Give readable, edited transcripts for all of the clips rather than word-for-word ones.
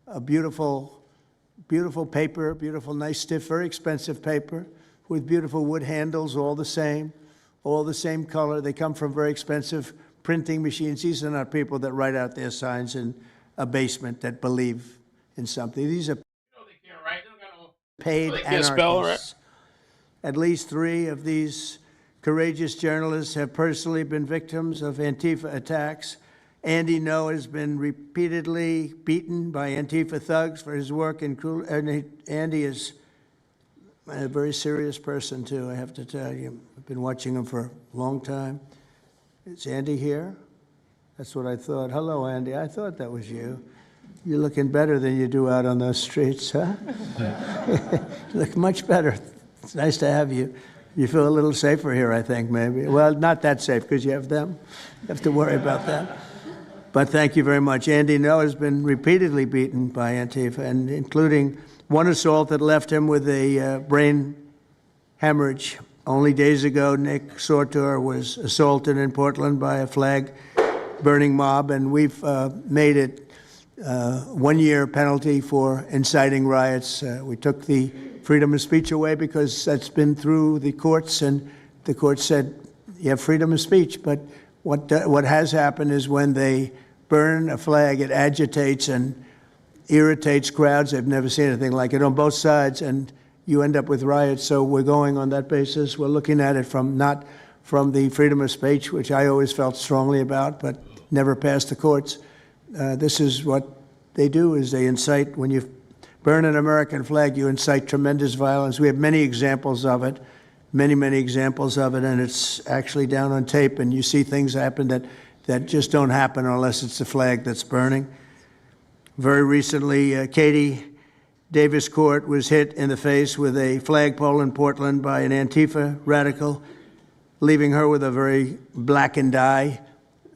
a beautiful, beautiful paper, beautiful, nice, stiff, very expensive paper with beautiful wood handles, all the same color. They come from very expensive printing machines. These are not people that write out their signs in a basement that believe in something. These are paid anarchists. At least 3 of these courageous journalists have personally been victims of Antifa attacks. Andy Ngo has been repeatedly beaten by Antifa thugs for his work in Andy is a very serious person, too, I have to tell you. I've been watching him for a long time. Is Andy here? That's what I thought. Hello, Andy. I thought that was you. You're looking better than you do out on those streets, huh? You look much better. It's nice to have you. You feel a little safer here, I think, maybe. Well, not that safe, because you have them. You have to worry about that. But thank you very much. Andy Ngo has been repeatedly beaten by Antifa, and including one assault that left him with a brain hemorrhage. Only days ago, Nick Sortor was assaulted in Portland by a flag-burning mob, and we've made it 1-year penalty for inciting riots. We took the freedom of speech away because that's been through the courts, and the court said you have freedom of speech. But what has happened is when they burn a flag, it agitates and irritates crowds. I've never seen anything like it on both sides, and you end up with riots. So we're going on that basis. We're looking at it not from the freedom of speech, which I always felt strongly about, but never passed the courts. This is what they do, is they incite. When you burn an American flag, you incite tremendous violence. We have many examples of it, many examples of it, and it's actually down on tape, and you see things happen that just don't happen unless it's the flag that's burning. Very recently, Katie Davis Court was hit in the face with a flagpole in Portland by an Antifa radical, leaving her with a very blackened eye.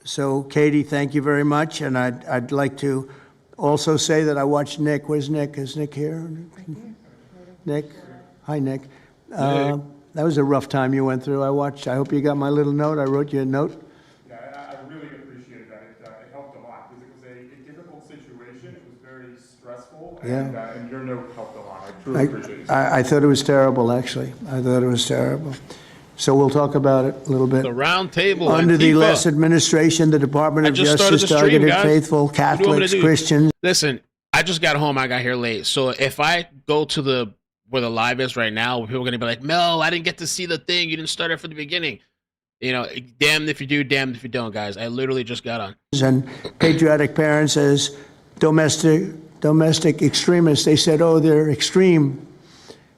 So, Katie, thank you very much, and I'd like to also say that I watched Nick. Where's Nick? Is Nick here? Nick? Hi, Nick. That was a rough time you went through. I hope you got my little note. I wrote you a note. Yeah, I really appreciated that. It helped a lot because it was a difficult situation. It was very stressful, and your note helped a lot. I truly appreciate it. I thought it was terrible, actually. I thought it was terrible. So we'll talk about it a little bit. The roundtable. Under the last administration, the Department of Justice targeted faithful Catholics, Christians. Listen, I just got home. I got here late. So if I go to where the live is right now, people are going to be like, Mel, I didn't get to see the thing. You didn't start it from the beginning. You know, damned if you do, damned if you don't, guys. I literally just got on. And patriotic parents as domestic extremists. They said, oh, they're extreme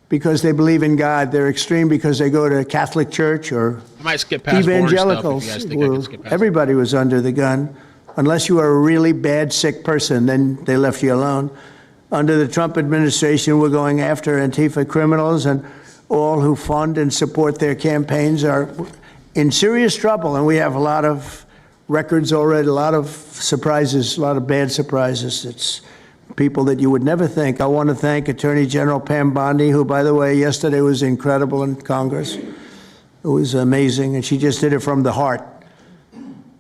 because they believe in God. They're extreme because they go to Catholic church or I might skip past evangelicals. Everybody was under the gun. Unless you are a really bad, sick person, then they left you alone. Under the Trump administration, we're going after Antifa criminals, and all who fund and support their campaigns are in serious trouble. And we have a lot of records already, a lot of surprises, a lot of bad surprises. It's people that you would never think. I want to thank Attorney General Pam Bondi, who, by the way, yesterday was incredible in Congress. It was amazing, and she just did it from the heart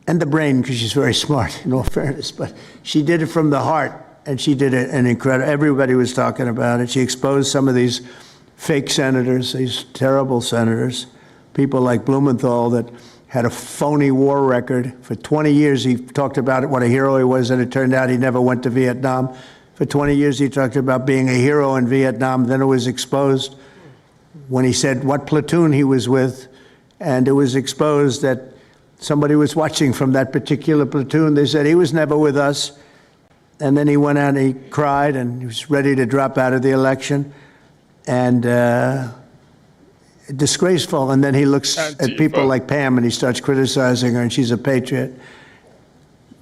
and the brain, because she's very smart, in all fairness. But she did it from the heart, and she did it an incredible. Everybody was talking about it. She exposed some of these fake senators, these terrible senators, people like Blumenthal that had a phony war record. For 20 years, he talked about it, what a hero he was, and it turned out he never went to Vietnam. For 20 years, he talked about being a hero in Vietnam. Then it was exposed when he said what platoon he was with, and it was exposed that somebody was watching from that particular platoon. They said he was never with us. And then he went out and he cried, and he was ready to drop out of the election. And disgraceful. And then he looks at people like Pam and he starts criticizing her, and she's a patriot.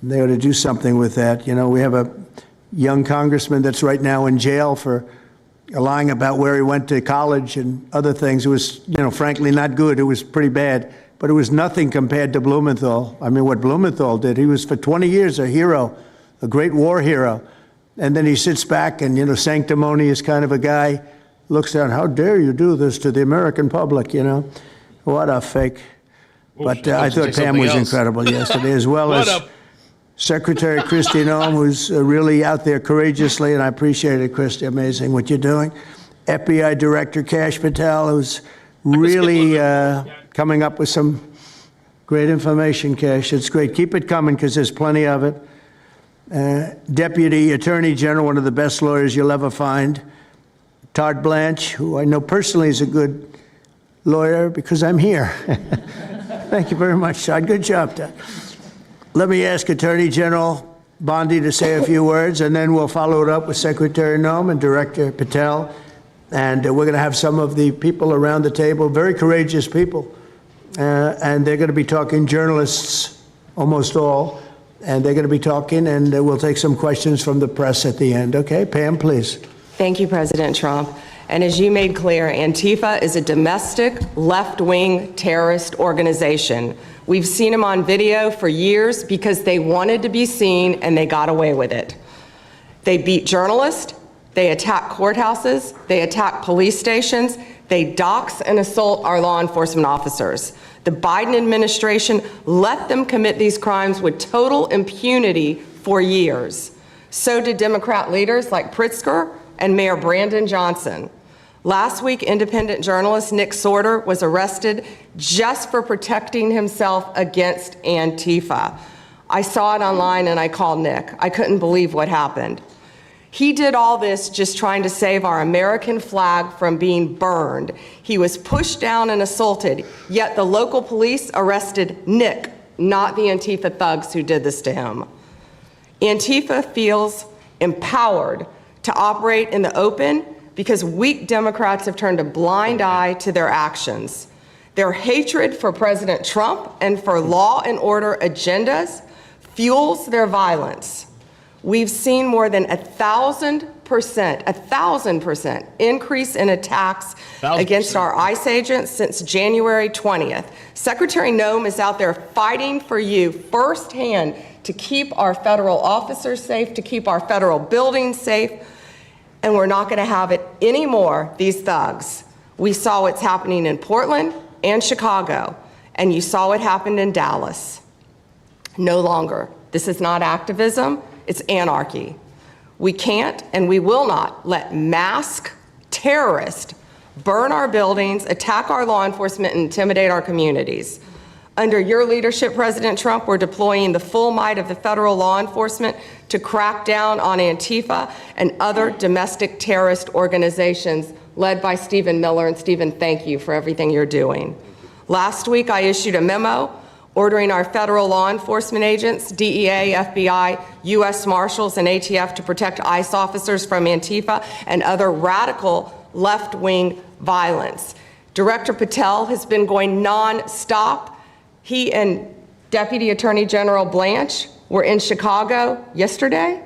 They ought to do something with that. You know, we have a young congressman that's right now in jail for lying about where he went to college and other things. It was, you know, frankly not good. It was pretty bad. But it was nothing compared to Blumenthal. I mean, what Blumenthal did, he was for 20 years a hero, a great war hero. And then he sits back and, you know, sanctimonious kind of a guy, looks down, how dare you do this to the American public, you know? What a fake. But I thought Pam was incredible yesterday, as well as Secretary Kristi Noem, who's really out there courageously, and I appreciate it, Kristi. Amazing what you're doing. FBI Director Kash Patel, who's really coming up with some great information, Kash. It's great. Keep it coming because there's plenty of it. Deputy Attorney General, one of the best lawyers you'll ever find, Todd Blanche, who I know personally is a good lawyer because I'm here. Thank you very much, Todd. Good job, Todd. Let me ask Attorney General Bondi to say a few words, and then we'll follow it up with Secretary Noem and Director Patel. And we're going to have some of the people around the table, very courageous people, and they're going to be talking, journalists, almost all, and they're going to be talking, and we'll take some questions from the press at the end. Okay, Pam, please. Thank you, President Trump. And as you made clear, Antifa is a domestic left-wing terrorist organization. We've seen them on video for years because they wanted to be seen and they got away with it. They beat journalists, they attack courthouses, they attack police stations, they dox and assault our law enforcement officers. The Biden administration let them commit these crimes with total impunity for years. So did Democrat leaders like Pritzker and Mayor Brandon Johnson. Last week, independent journalist Nick Sortor was arrested just for protecting himself against Antifa. I saw it online and I called Nick. I couldn't believe what happened. He did all this just trying to save our American flag from being burned. He was pushed down and assaulted, yet the local police arrested Nick, not the Antifa thugs who did this to him. Antifa feels empowered to operate in the open because weak Democrats have turned a blind eye to their actions. Their hatred for President Trump and for law and order agendas fuels their violence. We've seen more than 1,000% increase in attacks against our ICE agents since January 20th. Secretary Noem is out there fighting for you firsthand to keep our federal officers safe, to keep our federal buildings safe, and we're not going to have it anymore, these thugs. We saw what's happening in Portland and Chicago, and you saw what happened in Dallas. No longer. This is not activism, it's anarchy. We can't and we will not let masked terrorists burn our buildings, attack our law enforcement, and intimidate our communities. Under your leadership, President Trump, we're deploying the full might of the federal law enforcement to crack down on Antifa and other domestic terrorist organizations led by Stephen Miller. And Stephen, thank you for everything you're doing. Last week, I issued a memo ordering our federal law enforcement agents, DEA, FBI, U.S. Marshals, and ATF to protect ICE officers from Antifa and other radical left-wing violence. Director Patel has been going nonstop. He and Deputy Attorney General Blanche were in Chicago yesterday.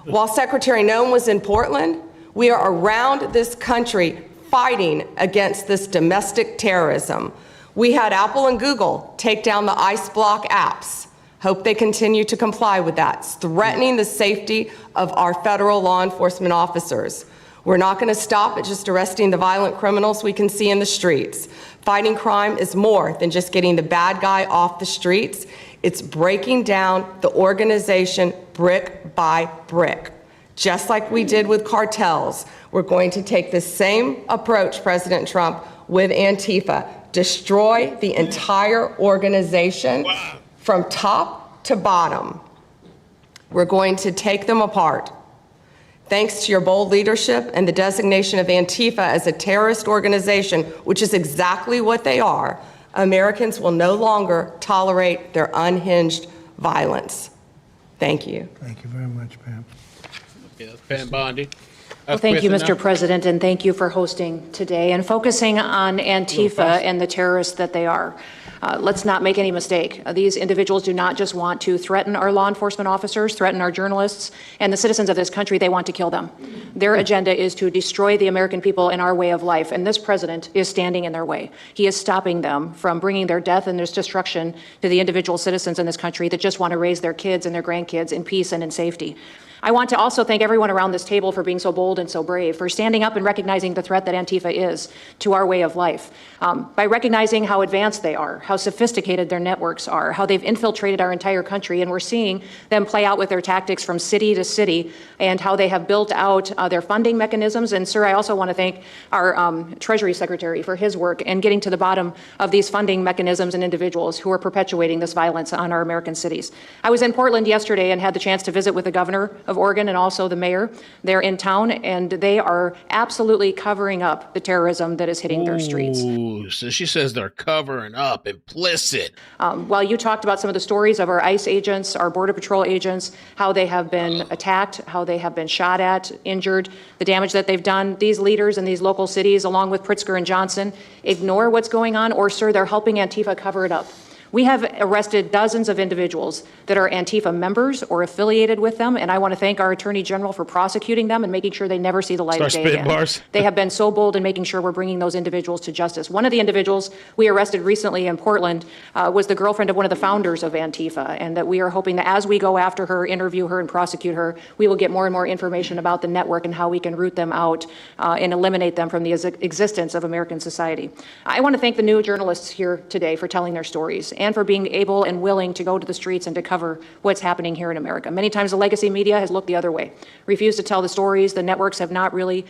While Secretary Noem was in Portland, we are around this country fighting against this domestic terrorism. We had Apple and Google take down the ICE block apps. Hope they continue to comply with that. It's threatening the safety of our federal law enforcement officers. We're not going to stop at just arresting the violent criminals we can see in the streets. Fighting crime is more than just getting the bad guy off the streets. It's breaking down the organization brick by brick. Just like we did with cartels, we're going to take the same approach, President Trump, with Antifa. Destroy the entire organization from top to bottom. We're going to take them apart. Thanks to your bold leadership and the designation of Antifa as a terrorist organization, which is exactly what they are, Americans will no longer tolerate their unhinged violence. Thank you. Thank you very much, Pam. Okay, that's Pam Bondi. Well, thank you, Mr. President, and thank you for hosting today and focusing on Antifa and the terrorists that they are. Let's not make any mistake. These individuals do not just want to threaten our law enforcement officers, threaten our journalists, and the citizens of this country. They want to kill them. Their agenda is to destroy the American people and our way of life, and this president is standing in their way. He is stopping them from bringing their death and their destruction to the individual citizens in this country that just want to raise their kids and their grandkids in peace and in safety. I want to also thank everyone around this table for being so bold and so brave, for standing up and recognizing the threat that Antifa is to our way of life, by recognizing how advanced they are, how sophisticated their networks are, how they've infiltrated our entire country, and we're seeing them play out with their tactics from city to city, and how they have built out their funding mechanisms. And sir, I also want to thank our Treasury Secretary for his work in getting to the bottom of these funding mechanisms and individuals who are perpetuating this violence on our American cities. I was in Portland yesterday and had the chance to visit with the governor of Oregon and also the mayor. They're in town, and they are absolutely covering up the terrorism that is hitting their streets. Ooh, so she says they're covering up, implicit. While you talked about some of the stories of our ICE agents, our Border Patrol agents, how they have been attacked, how they have been shot at, injured, the damage that they've done, these leaders in these local cities, along with Pritzker and Johnson, ignore what's going on, or, sir, they're helping Antifa cover it up. We have arrested dozens of individuals that are Antifa members or affiliated with them, and I want to thank our Attorney General for prosecuting them and making sure they never see the light of day again. Bars. They have been so bold in making sure we're bringing those individuals to justice. One of the individuals we arrested recently in Portland was the girlfriend of one of the founders of Antifa, and that we are hoping that as we go after her, interview her, and prosecute her, we will get more and more information about the network and how we can root them out and eliminate them from the existence of American society. I want to thank the new journalists here today for telling their stories and for being able and willing to go to the streets and to cover what's happening here in America. Many times the legacy media has looked the other way, refused to tell the stories. The networks have not really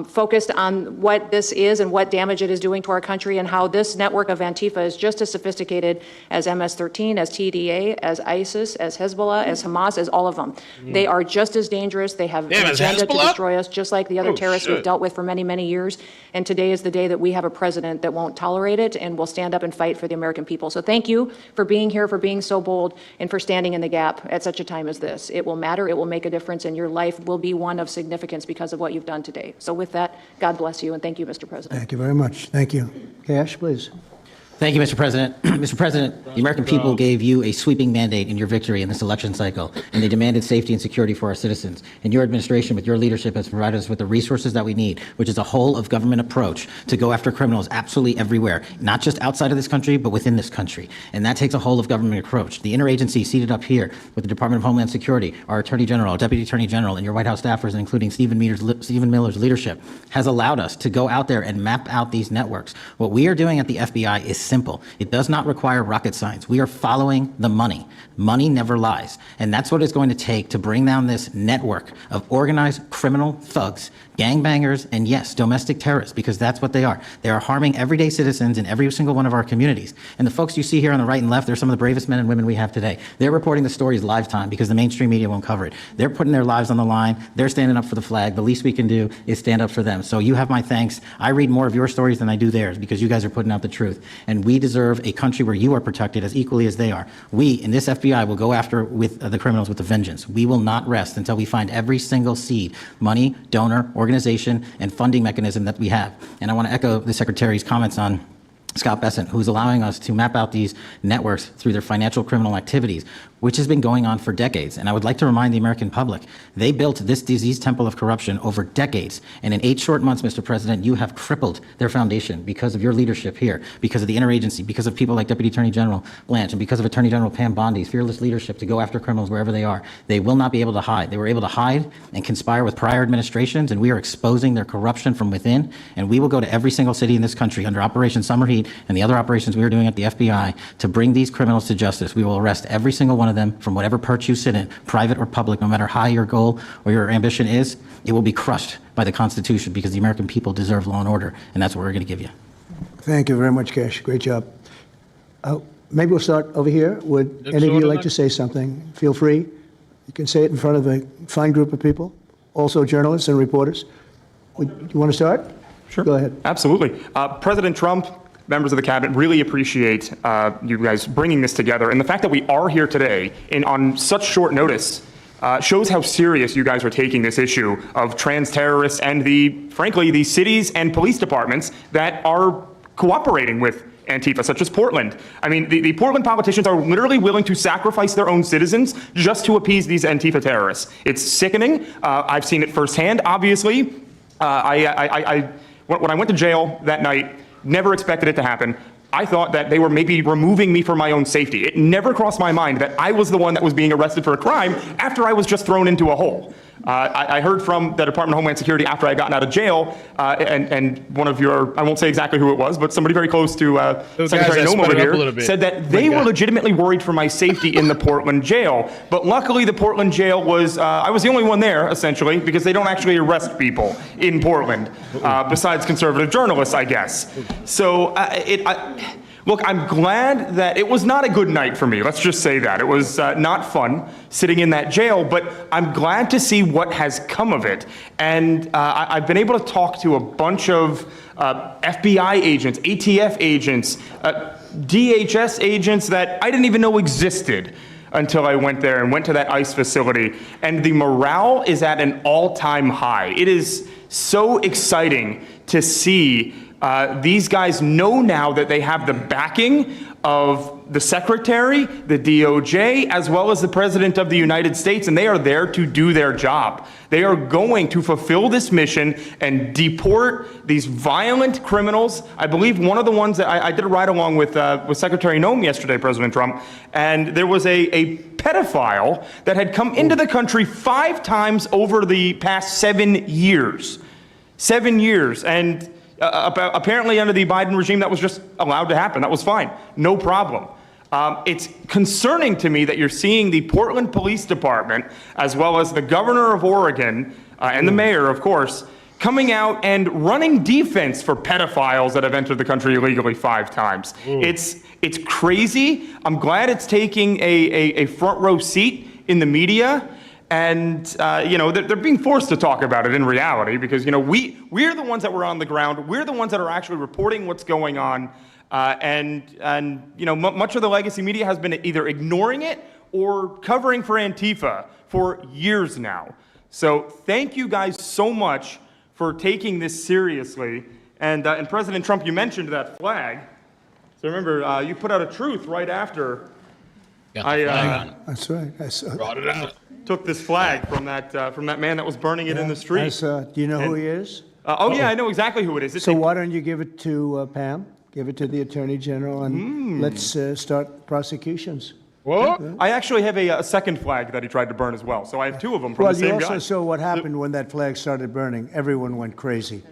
focused on what this is and what damage it is doing to our country, and how this network of Antifa is just as sophisticated as MS-13, as TDA, as ISIS, as Hezbollah, as Hamas, as all of them. They are just as dangerous. They have an agenda to destroy us, just like the other terrorists we've dealt with for many, many years. And today is the day that we have a president that won't tolerate it and will stand up and fight for the American people. So thank you for being here, for being so bold, and for standing in the gap at such a time as this. It will matter, it will make a difference, and your life will be one of significance because of what you've done today. So with that, God bless you, and thank you, Mr. President. Thank you very much. Thank you. Cash, please. Thank you, Mr. President. Mr. President, the American people gave you a sweeping mandate in your victory in this election cycle, and they demanded safety and security for our citizens. And your administration, with your leadership, has provided us with the resources that we need, which is a whole of government approach to go after criminals absolutely everywhere, not just outside of this country, but within this country. And that takes a whole of government approach. The interagency seated up here with the Department of Homeland Security, our Attorney General, Deputy Attorney General, and your White House staffers, including Stephen Miller's leadership, has allowed us to go out there and map out these networks. What we are doing at the FBI is simple. It does not require rocket science. We are following the money. Money never lies. And that's what it's going to take to bring down this network of organized criminal thugs, gangbangers, and yes, domestic terrorists, because that's what they are. They are harming everyday citizens in every single one of our communities. And the folks you see here on the right and left, they're some of the bravest men and women we have today. They're reporting the stories live time because the mainstream media won't cover it. They're putting their lives on the line. They're standing up for the flag. The least we can do is stand up for them. So you have my thanks. I read more of your stories than I do theirs because you guys are putting out the truth. And we deserve a country where you are protected as equally as they are. We, in this FBI, will go after with the criminals with a vengeance. We will not rest until we find every single seed, money, donor, organization, and funding mechanism that we have. And I want to echo the Secretary's comments on Scott Bessent, who's allowing us to map out these networks through their financial criminal activities, which has been going on for decades. And I would like to remind the American public, they built this disease temple of corruption over decades. And in 8 short months, Mr. President, you have crippled their foundation because of your leadership here, because of the interagency, because of people like Deputy Attorney General Blanche, and because of Attorney General Pam Bondi's fearless leadership to go after criminals wherever they are. They will not be able to hide. They were able to hide and conspire with prior administrations, and we are exposing their corruption from within. And we will go to every single city in this country under Operation Summer Heat and the other operations we are doing at the FBI to bring these criminals to justice. We will arrest every single one of them from whatever perch you sit in, private or public, no matter how your goal or your ambition is. It will be crushed by the Constitution because the American people deserve law and order, and that's what we're going to give you. Thank you very much, Cash. Great job. Maybe we'll start over here. Would any of you like to say something? Feel free. You can say it in front of a fine group of people, also journalists and reporters. You want to start? Sure. Go ahead. Absolutely. President Trump, members of the cabinet, really appreciate you guys bringing this together. And the fact that we are here today on such short notice shows how serious you guys are taking this issue of trans terrorists and frankly, the cities and police departments that are cooperating with Antifa, such as Portland. I mean, the Portland politicians are literally willing to sacrifice their own citizens just to appease these Antifa terrorists. It's sickening. I've seen it firsthand, obviously. When I went to jail that night, never expected it to happen. I thought that they were maybe removing me for my own safety. It never crossed my mind that I was the one that was being arrested for a crime after I was just thrown into a hole. I heard from the Department of Homeland Security after I had gotten out of jail, and one of your, I won't say exactly who it was, but somebody very close to Secretary Noem over here said that they were legitimately worried for my safety in the Portland jail. But luckily the Portland jail was, I was the only one there, essentially, because they don't actually arrest people in Portland, besides conservative journalists, I guess. So look, I'm glad that it was not a good night for me. Let's just say that. It was not fun sitting in that jail, but I'm glad to see what has come of it. And I've been able to talk to a bunch of FBI agents, ATF agents, DHS agents that I didn't even know existed until I went there and went to that ICE facility. And the morale is at an all-time high. It is so exciting to see these guys know now that they have the backing of the Secretary, the DOJ, as well as the President of the United States, and they are there to do their job. They are going to fulfill this mission and deport these violent criminals. I believe one of the ones that I did a ride along with Secretary Noem yesterday, President Trump, and there was a pedophile that had come into the country 5 times over the past 7 years. 7 years, and apparently under the Biden regime, that was just allowed to happen. That was fine. No problem. It's concerning to me that you're seeing the Portland Police Department, as well as the governor of Oregon, and the mayor, of course, coming out and running defense for pedophiles that have entered the country illegally 5 times. It's crazy. I'm glad it's taking a front row seat in the media. And, they're being forced to talk about it in reality because, we're the ones that were on the ground. We're the ones that are actually reporting what's going on. Much of the legacy media has been either ignoring it or covering for Antifa for years now. So thank you guys so much for taking this seriously. And President Trump, you mentioned that flag. So remember, you put out a truth right after That's right. I Brought it out. took this flag from that man that was burning it in the street. do you know who he is? Yeah, I know exactly who it is. So why don't you give it to Pam? Give it to the Attorney General, and let's start prosecutions. What? I actually have a second flag that he tried to burn as well. So I have 2 of them from Well, the same you guy. also saw what happened when that flag started burning. Everyone went crazy.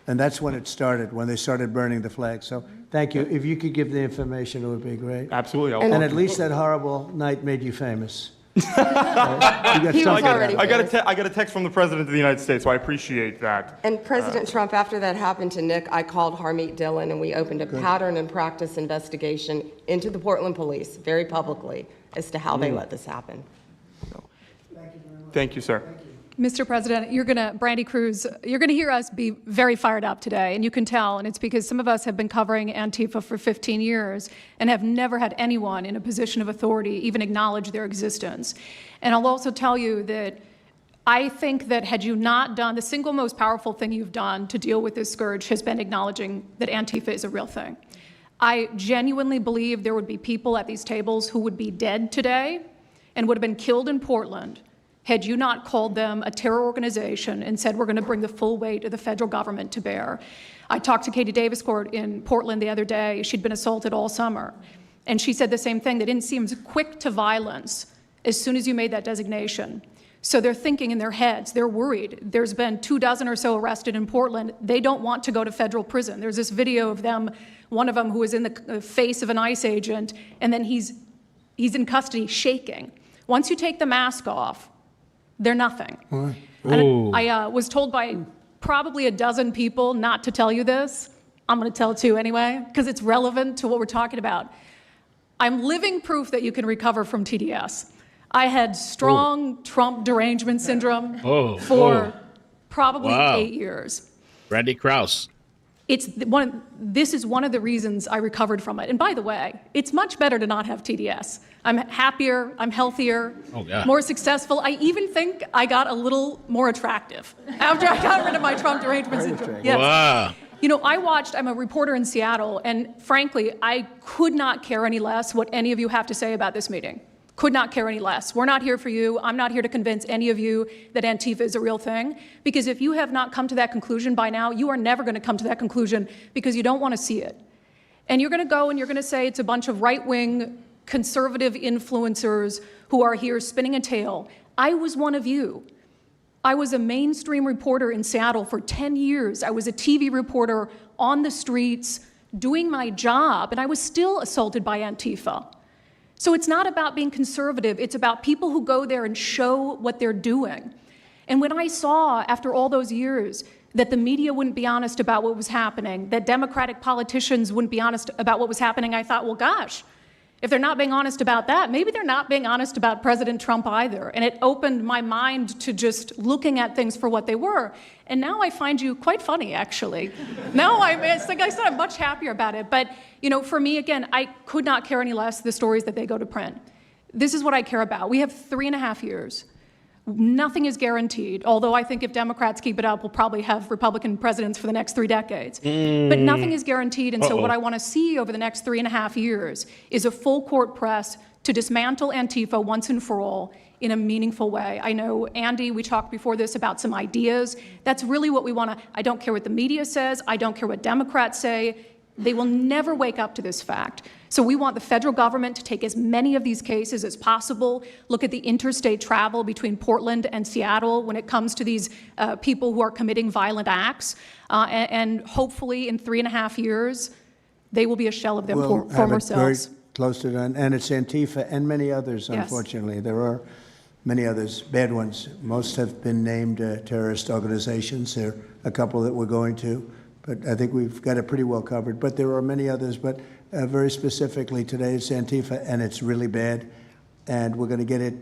And that's when it started, when they started burning the flag. So thank you. If you could give the information, it would be great. Absolutely. And at least that horrible night made you famous. He was already I got a text from the President of the United States, so I appreciate that. And President Trump, after that happened to Nick, I called Harmeet Dillon, and we opened a pattern and practice investigation into the Portland police, very publicly, as to how they let this happen. Thank you, sir. Mr. President, Brandy Cruz, you're going to hear us be very fired up today, and you can tell, and it's because some of us have been covering Antifa for 15 years and have never had anyone in a position of authority even acknowledge their existence. And I'll also tell you that I think that had you not done, the single most powerful thing you've done to deal with this scourge has been acknowledging that Antifa is a real thing. I genuinely believe there would be people at these tables who would be dead today and would have been killed in Portland had you not called them a terror organization and said, we're going to bring the full weight of the federal government to bear. I talked to Katie Daviscourt in Portland the other day. She'd been assaulted all summer. And she said the same thing. They didn't seem quick to violence as soon as you made that designation. So they're thinking in their heads, they're worried. There's been 24 or so arrested in Portland. They don't want to go to federal prison. There's this video of them, one of them who was in the face of an ICE agent, and then he's in custody shaking. Once you take the mask off, they're nothing. And I was told by probably a dozen people not to tell you this. I'm going to tell it to you anyway, because it's relevant to what we're talking about. I'm living proof that you can recover from TDS. I had strong Trump derangement syndrome for probably 8 years. Brandy Krause. This is one of the reasons I recovered from it. And by the way, it's much better to not have TDS. I'm happier, I'm healthier, more successful. I even think I got a little more attractive after I got rid of my Trump derangement syndrome. Yes. Wow. I'm a reporter in Seattle, and frankly, I could not care any less what any of you have to say about this meeting. Could not care any less. We're not here for you. I'm not here to convince any of you that Antifa is a real thing, because if you have not come to that conclusion by now, you are never going to come to that conclusion because you don't want to see it. And you're going to go and you're going to say it's a bunch of right-wing conservative influencers who are here spinning a tale. I was one of you. I was a mainstream reporter in Seattle for 10 years. I was a TV reporter on the streets doing my job, and I was still assaulted by Antifa. So it's not about being conservative. It's about people who go there and show what they're doing. And when I saw, after all those years, that the media wouldn't be honest about what was happening, that Democratic politicians wouldn't be honest about what was happening, I thought, well, gosh, if they're not being honest about that, maybe they're not being honest about President Trump either. And it opened my mind to just looking at things for what they were. And now I find you quite funny, actually. Now it's like I said, I'm much happier about it. But, you know, for me, again, I could not care any less the stories that they go to print. This is what I care about. We have 3.5 years. Nothing is guaranteed, although I think if Democrats keep it up, we'll probably have Republican presidents for the next 3 decades. But nothing is guaranteed, and so what I want to see over the next 3.5 years is a full court press to dismantle Antifa once and for all in a meaningful way. I know, Andy, we talked before this about some ideas. That's really what we want to, I don't care what the media says, I don't care what Democrats say. They will never wake up to this fact. So we want the federal government to take as many of these cases as possible, look at the interstate travel between Portland and Seattle when it comes to these people who are committing violent acts, and hopefully in 3.5 years, they will be a shell of their former selves. Very close to that, and it's Antifa and many others, Yes. unfortunately. There are many others, bad ones. Most have been named terrorist organizations. There are a couple that we're going to, but I think we've got it pretty well covered. But there are many others, but very specifically today it's Antifa, and it's really bad, and we're going to get it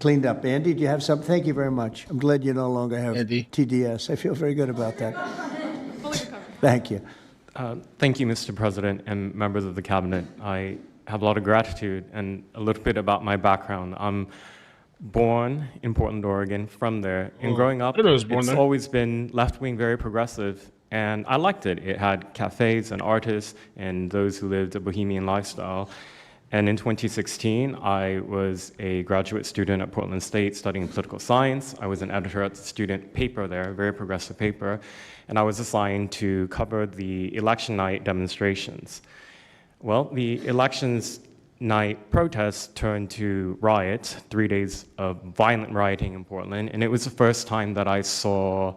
cleaned up. Andy, do you have something? Thank you very much. I'm glad you no longer have TDS. I feel very good about that. Thank you. Thank you, Mr. President and members of the Cabinet. I have a lot of gratitude, and a little bit about my background. I'm born in Portland, Oregon, from there, and growing up, it's always been left-wing, very progressive, and I liked it. It had cafes and artists and those who lived a bohemian lifestyle. And in 2016, I was a graduate student at Portland State studying political science. I was an editor at the student paper there, a very progressive paper, and I was assigned to cover the election night demonstrations. Well, the elections night protests turned to riots, 3 days of violent rioting in Portland, and it was the first time that I saw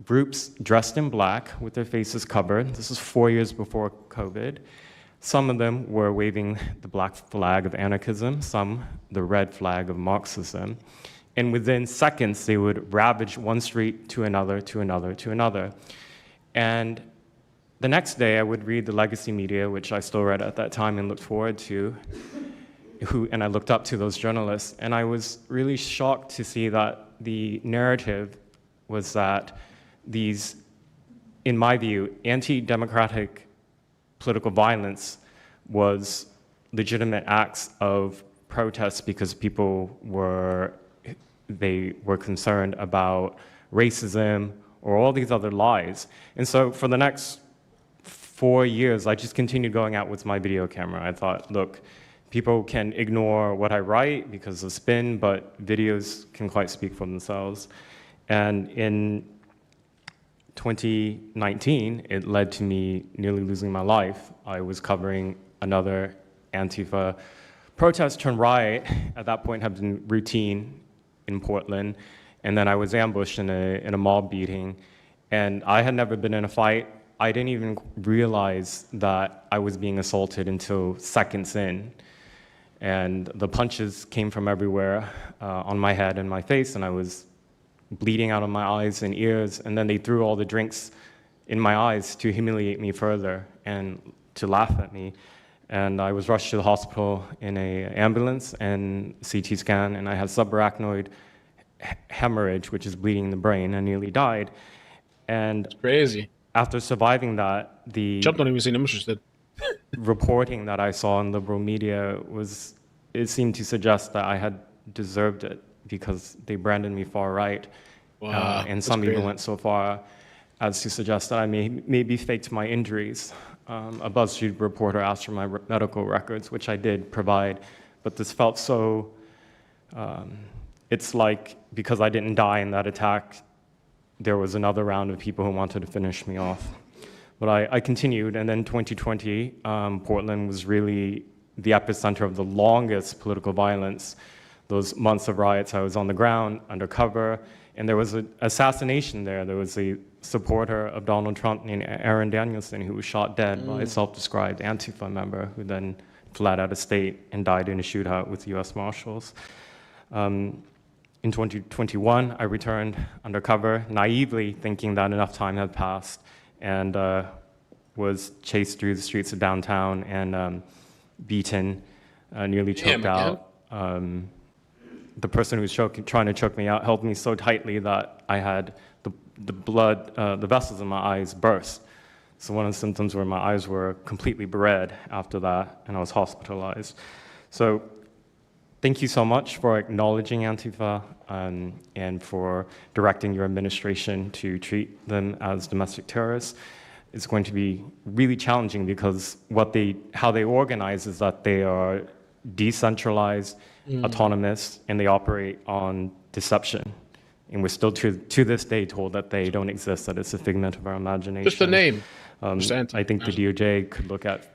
groups dressed in black with their faces covered. This was 4 years before COVID. Some of them were waving the black flag of anarchism, some the red flag of Marxism. And within seconds, they would ravage one street to another, to another, to another. And the next day, I would read the legacy media, which I still read at that time and looked forward to, and I looked up to those journalists. And I was really shocked to see that the narrative was that these, in my view, anti-democratic political violence was legitimate acts of protest because people were concerned about racism or all these other lies. And so for the next 4 years, I just continued going out with my video camera. I thought, look, people can ignore what I write because of spin, but videos can quite speak for themselves. And in 2019, it led to me nearly losing my life. I was covering another Antifa protest turned riot. At that point, had been routine in Portland, and then I was ambushed in a mob beating. And I had never been in a fight. I didn't even realize that I was being assaulted until seconds in. And the punches came from everywhere on my head and my face, and I was bleeding out of my eyes and ears, and then they threw all the drinks in my eyes to humiliate me further and to laugh at me. And I was rushed to the hospital in an ambulance and CT scan, and I had subarachnoid hemorrhage, which is bleeding in the brain. I nearly died. And It's crazy. After surviving that, the Trump don't even seem interested. reporting that I saw in liberal media it seemed to suggest that I had deserved it, because they branded me far right. Wow, and some even went so far as to suggest that I maybe faked my injuries. A BuzzFeed reporter asked for my medical records, which I did provide, but this felt so, it's like because I didn't die in that attack, there was another round of people who wanted to finish me off. But I continued, and then 2020, Portland was really the epicenter of the longest political violence. Those months of riots, I was on the ground, undercover, and there was an assassination there. There was a supporter of Donald Trump named Aaron Danielson who was shot dead by a self-described Antifa member who then fled out of state and died in a shootout with U.S. Marshals. In 2021, I returned undercover, naively thinking that enough time had passed, and was chased through the streets of downtown and beaten, nearly choked out. The person who was trying to choke me out held me so tightly that I had the blood, the vessels in my eyes burst. So one of the symptoms were my eyes were completely red after that, and I was hospitalized. So thank you so much for acknowledging Antifa and for directing your administration to treat them as domestic terrorists. It's going to be really challenging because how they organize is that they are decentralized, autonomous, and they operate on deception. And we're still to this day told that they don't exist, that it's a figment of our imagination. Just the name. I think the DOJ could look at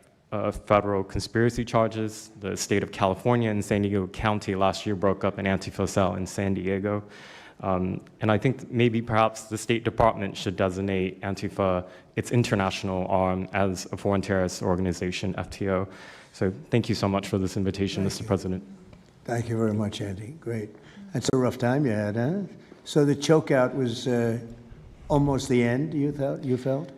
federal conspiracy charges. The state of California and San Diego County last year broke up an Antifa cell in San Diego. And I think maybe perhaps the State Department should designate Antifa, its international arm, as a foreign terrorist organization, FTO. So thank you so much for this invitation, Mr. President. Thank you very much, Andy. Great. That's a rough time you had, huh? So the chokeout was almost the end, you felt?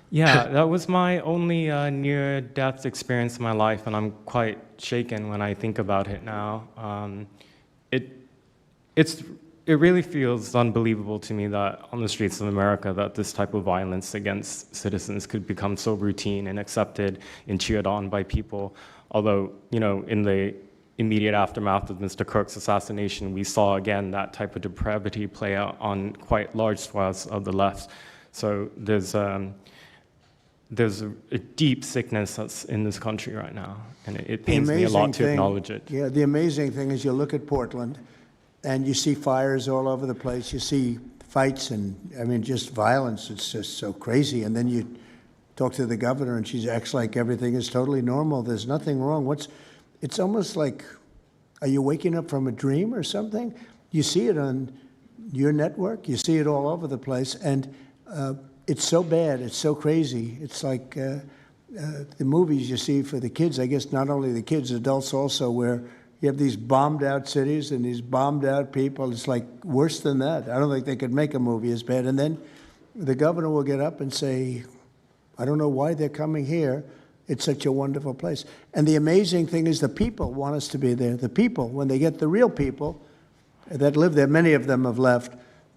Yeah, that was my only near-death experience in my life, and I'm quite shaken when I think about it now. It really feels unbelievable to me that on the streets of America that this type of violence against citizens could become so routine and accepted and cheered on by people. Although, in the immediate aftermath of Mr. Kirk's assassination, we saw again that type of depravity play out on quite large swaths of the left. So there's a deep sickness that's in this country right now, and it pains me a lot to acknowledge it. Yeah, the amazing thing is you look at Portland, and you see fires all over the place. You see fights and, just violence. It's just so crazy. And then you talk to the governor, and she acts like everything is totally normal. There's nothing wrong. It's almost like, are you waking up from a dream or something? You see it on your network. You see it all over the place. And it's so bad. It's so crazy. It's like the movies you see for the kids, I guess not only the kids, adults also, where you have these bombed out cities and these bombed out people. It's like worse than that. I don't think they could make a movie as bad. And then the governor will get up and say, I don't know why they're coming here. It's such a wonderful place. And the amazing thing is the people want us to be there. The people, when they get the real people that live there, many of them have left,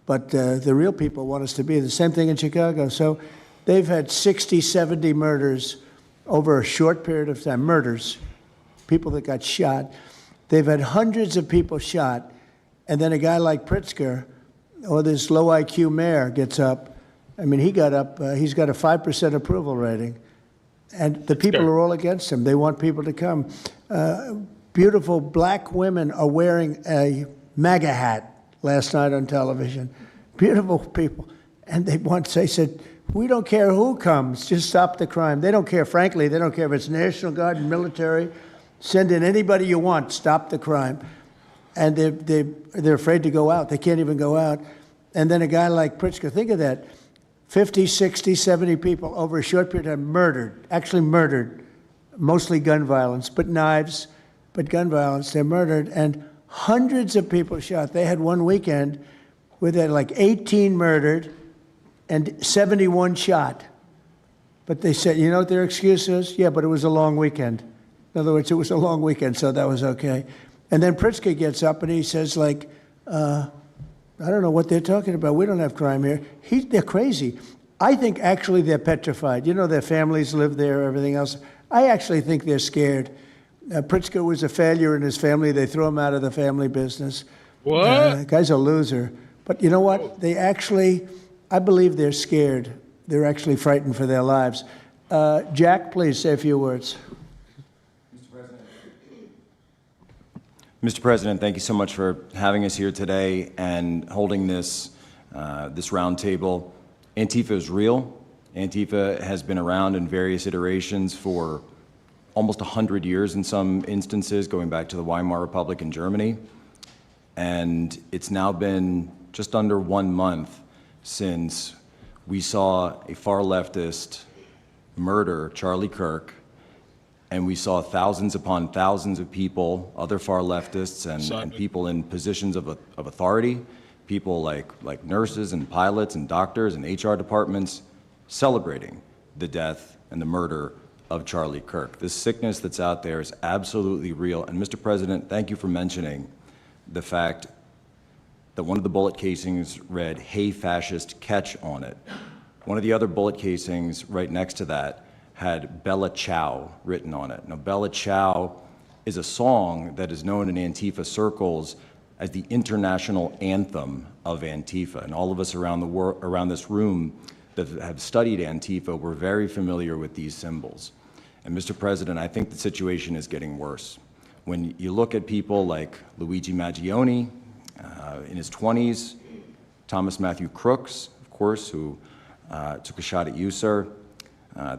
but the real people want us to be. The same thing in Chicago. So they've had 60, 70 murders over a short period of time. Murders, people that got shot. They've had hundreds of people shot, and then a guy like Pritzker, or this low IQ mayor, gets up. He got up, he's got a 5% approval rating, and the people are all against him. They want people to come. Beautiful black women are wearing a MAGA hat last night on television. Beautiful people. And they said, we don't care who comes, just stop the crime. They don't care, frankly, they don't care if it's National Guard and military. Send in anybody you want, stop the crime. And they're afraid to go out. They can't even go out. And then a guy like Pritzker, think of that, 50, 60, 70 people over a short period of time actually murdered, mostly gun violence, but knives, but gun violence, they're murdered, and hundreds of people shot. They had one weekend where they had like 18 murdered and 71 shot. But they said, you know what their excuse is? Yeah, but it was a long weekend. In other words, it was a long weekend, so that was okay. And then Pritzker gets up and he says, I don't know what they're talking about. We don't have crime here. They're crazy. I think actually they're petrified. Their families live there, everything else. I actually think they're scared. Pritzker was a failure in his family. They threw him out of the family business. What? The guy's a loser. But you know what? I believe they're scared. They're actually frightened for their lives. Jack, please say a few words. Mr. President, thank you so much for having us here today and holding this roundtable. Antifa is real. Antifa has been around in various iterations for almost 100 years in some instances, going back to the Weimar Republic in Germany. And it's now been just under 1 month since we saw a far leftist murder Charlie Kirk, and we saw thousands upon thousands of people, other far leftists and people in positions of authority, people like nurses and pilots and doctors and HR departments celebrating the death and the murder of Charlie Kirk. This sickness that's out there is absolutely real. And Mr. President, thank you for mentioning the fact that one of the bullet casings read, "Hey fascist, catch" on it. One of the other bullet casings right next to that had Bella Ciao written on it. Now, Bella Ciao is a song that is known in Antifa circles as the international anthem of Antifa. And all of us around this room that have studied Antifa, we're very familiar with these symbols. And Mr. President, I think the situation is getting worse. When you look at people like Luigi Maggioni, in his 20s, Thomas Matthew Crooks, of course, who took a shot at you, sir,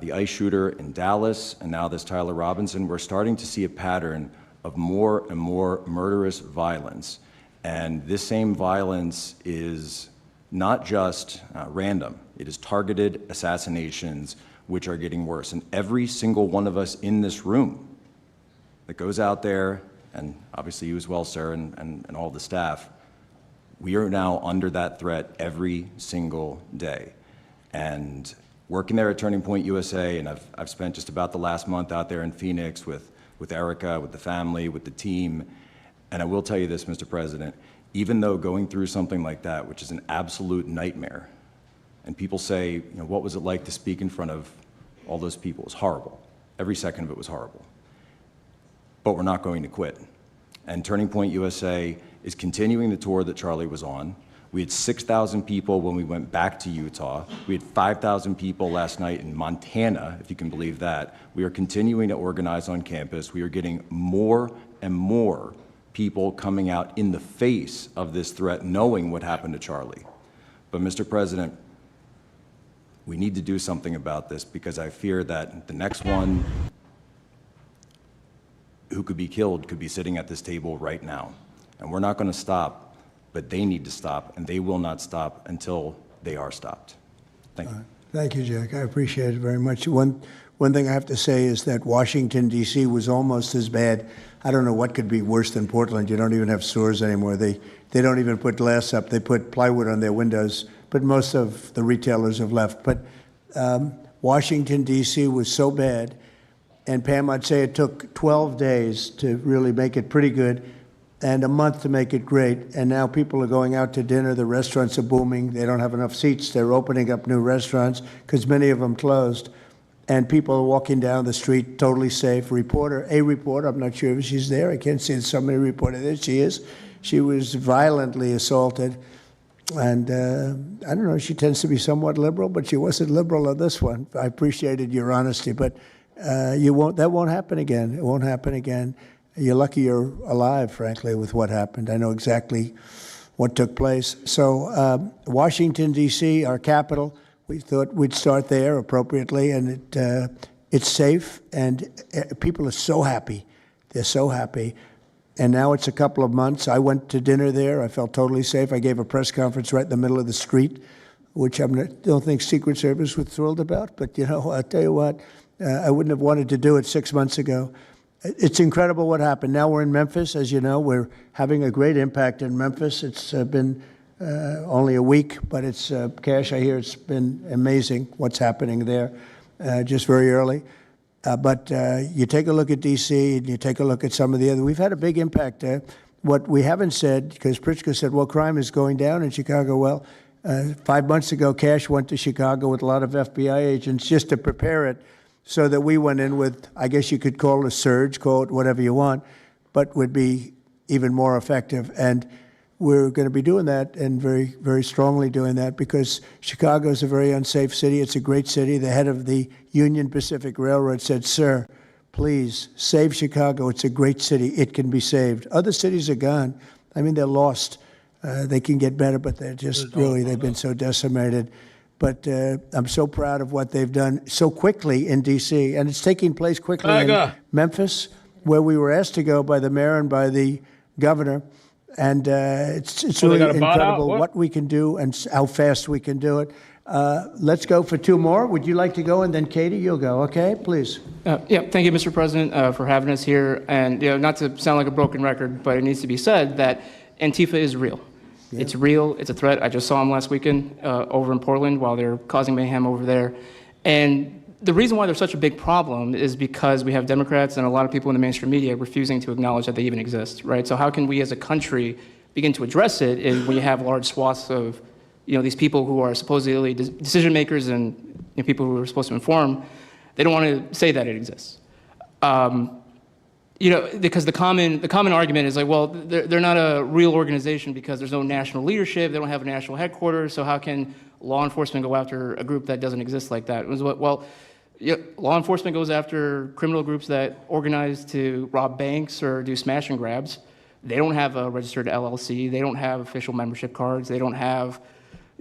the ICE shooter in Dallas, and now this Tyler Robinson, we're starting to see a pattern of more and more murderous violence. And this same violence is not just random. It is targeted assassinations, which are getting worse. And every single one of us in this room that goes out there, and obviously you as well, sir, and all the staff, we are now under that threat every single day. And working there at Turning Point USA, and I've spent just about the last month out there in Phoenix with Erica, with the family, with the team. And I will tell you this, Mr. President, even though going through something like that, which is an absolute nightmare, and people say, you know, what was it like to speak in front of all those people? It was horrible. Every second of it was horrible. But we're not going to quit. And Turning Point USA is continuing the tour that Charlie was on. We had 6,000 people when we went back to Utah. We had 5,000 people last night in Montana, if you can believe that. We are continuing to organize on campus. We are getting more and more people coming out in the face of this threat, knowing what happened to Charlie. But Mr. President, we need to do something about this, because I fear that the next one who could be killed could be sitting at this table right now. And we're not going to stop, but they need to stop, and they will not stop until they are stopped. Thank you. Thank you, Jack. I appreciate it very much. One thing I have to say is that Washington, D.C. was almost as bad. I don't know what could be worse than Portland. You don't even have stores anymore. They don't even put glass up. They put plywood on their windows, but most of the retailers have left. But Washington, D.C. was so bad, and Pam, I'd say it took 12 days to really make it pretty good, and a month to make it great. And now people are going out to dinner. The restaurants are booming. They don't have enough seats. They're opening up new restaurants because many of them closed. And people are walking down the street totally safe. A reporter, I'm not sure if she's there. I can't see somebody reported there. She is. She was violently assaulted. And I don't know, she tends to be somewhat liberal, but she wasn't liberal on this one. I appreciated your honesty, but that won't happen again. It won't happen again. You're lucky you're alive, frankly, with what happened. I know exactly what took place. So Washington, D.C., our capital, we thought we'd start there appropriately, and it's safe, and people are so happy. They're so happy. And now it's a couple of months. I went to dinner there. I felt totally safe. I gave a press conference right in the middle of the street, which I don't think Secret Service was thrilled about. But, you know, I'll tell you what, I wouldn't have wanted to do it 6 months ago. It's incredible what happened. Now we're in Memphis. As you know, we're having a great impact in Memphis. It's been only a week, but it's, Cash, I hear it's been amazing what's happening there, just very early. But you take a look at D.C. and you take a look at some of the other. We've had a big impact. What we haven't said, because Pritzker said, well, crime is going down in Chicago. Well, 5 months ago, Cash went to Chicago with a lot of FBI agents just to prepare it, so that we went in with, I guess you could call it a surge, call it whatever you want, but would be even more effective. And we're going to be doing that, and very, very strongly doing that, because Chicago is a very unsafe city. It's a great city. The head of the Union Pacific Railroad said, sir, please save Chicago. It's a great city. It can be saved. Other cities are gone. I mean, they're lost. They can get better, but they're just really, they've been so decimated. But I'm so proud of what they've done so quickly in D.C., and it's taking place quickly in Memphis, where we were asked to go by the mayor and by the governor. And it's really incredible what we can do and how fast we can do it. Let's go for two more. Would you like to go? And then Katie, you'll go. Okay, please. Thank you, Mr. President, for having us here. And not to sound like a broken record, but it needs to be said that Antifa is real. Yeah. It's real. It's a threat. I just saw them last weekend over in Portland while they're causing mayhem over there. And the reason why they're such a big problem is because we have Democrats and a lot of people in the mainstream media refusing to acknowledge that they even exist, right? So how can we as a country begin to address it is when you have large swaths of these people who are supposedly decision makers and people who are supposed to inform, they don't want to say that it exists. Because the common argument is like, well, they're not a real organization because there's no national leadership, they don't have a national headquarters, so how can law enforcement go after a group that doesn't exist like that? Well, law enforcement goes after criminal groups that organize to rob banks or do smash and grabs. They don't have a registered LLC, they don't have official membership cards, they don't have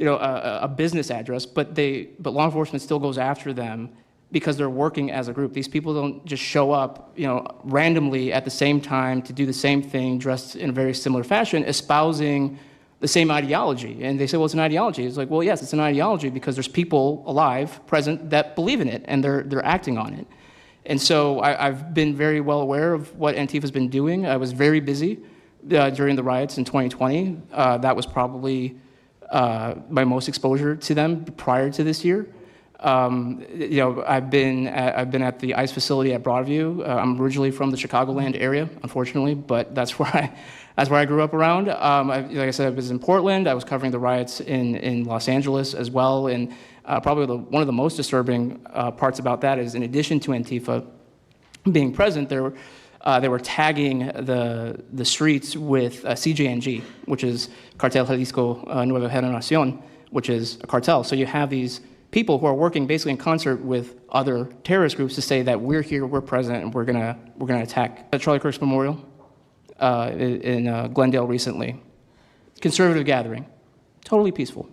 a business address, but law enforcement still goes after them because they're working as a group. These people don't just show up, randomly at the same time to do the same thing, dressed in a very similar fashion, espousing the same ideology. And they say, well, it's an ideology. It's like, well, yes, it's an ideology because there's people alive, present, that believe in it, and they're acting on it. And so I've been very well aware of what Antifa's been doing. I was very busy during the riots in 2020. That was probably my most exposure to them prior to this year. I've been at the ICE facility at Broadview. I'm originally from the Chicagoland area, unfortunately, but that's where I grew up around. Like I said, I was in Portland. I was covering the riots in Los Angeles as well. And probably one of the most disturbing parts about that is, in addition to Antifa being present, they were tagging the streets with CJNG, which is Cartel Jalisco Nueva Generación, which is a cartel. So you have these people who are working basically in concert with other terrorist groups to say that we're here, we're present, and we're gonna attack. At Charlie Kirk's memorial in Glendale recently, conservative gathering, totally peaceful.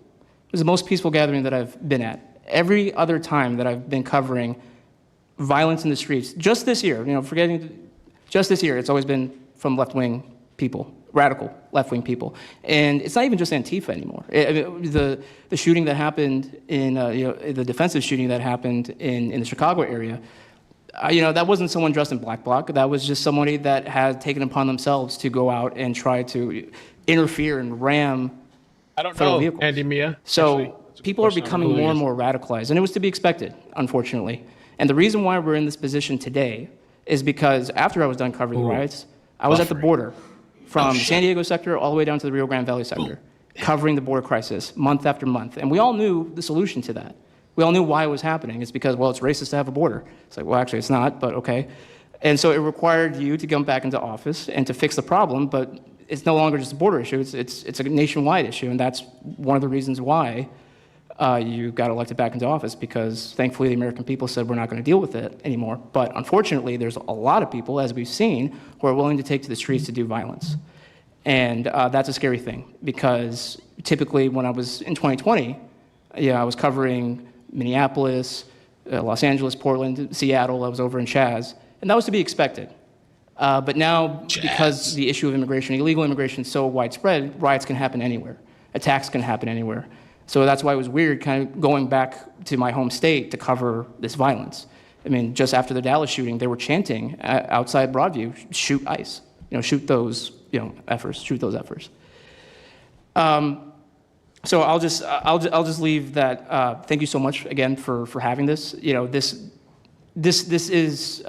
It was the most peaceful gathering that I've been at. Every other time that I've been covering violence in the streets, just this year, just this year, it's always been from left-wing people, radical left-wing people. And it's not even just Antifa anymore. The shooting that happened the defensive shooting that happened in the Chicago area, that wasn't someone dressed in black bloc. That was just somebody that had taken upon themselves to go out and try to interfere and ram federal vehicles. Andy Mia. So people are becoming more and more radicalized, and it was to be expected, unfortunately. And the reason why we're in this position today is because after I was done covering the riots, I was at the border from San Diego sector all the way down to the Rio Grande Valley sector, covering the border crisis month after month. And we all knew the solution to that. We all knew why it was happening. It's because, well, it's racist to have a border. It's like, well, actually, it's not, but okay. And so it required you to come back into office and to fix the problem, but it's no longer just a border issue. It's a nationwide issue, and that's one of the reasons why you got elected back into office, because thankfully the American people said we're not going to deal with it anymore. But unfortunately, there's a lot of people, as we've seen, who are willing to take to the streets to do violence. And that's a scary thing, because typically when I was in 2020, I was covering Minneapolis, Los Angeles, Portland, Seattle. I was over in Chaz, and that was to be expected. But now, because the issue of immigration, illegal immigration, is so widespread, riots can happen anywhere. Attacks can happen anywhere. So that's why it was weird kind of going back to my home state to cover this violence. I mean, just after the Dallas shooting, they were chanting outside Broadview, shoot ICE, shoot those, efforts, shoot those efforts. So I'll just leave that. Thank you so much again for having this. This is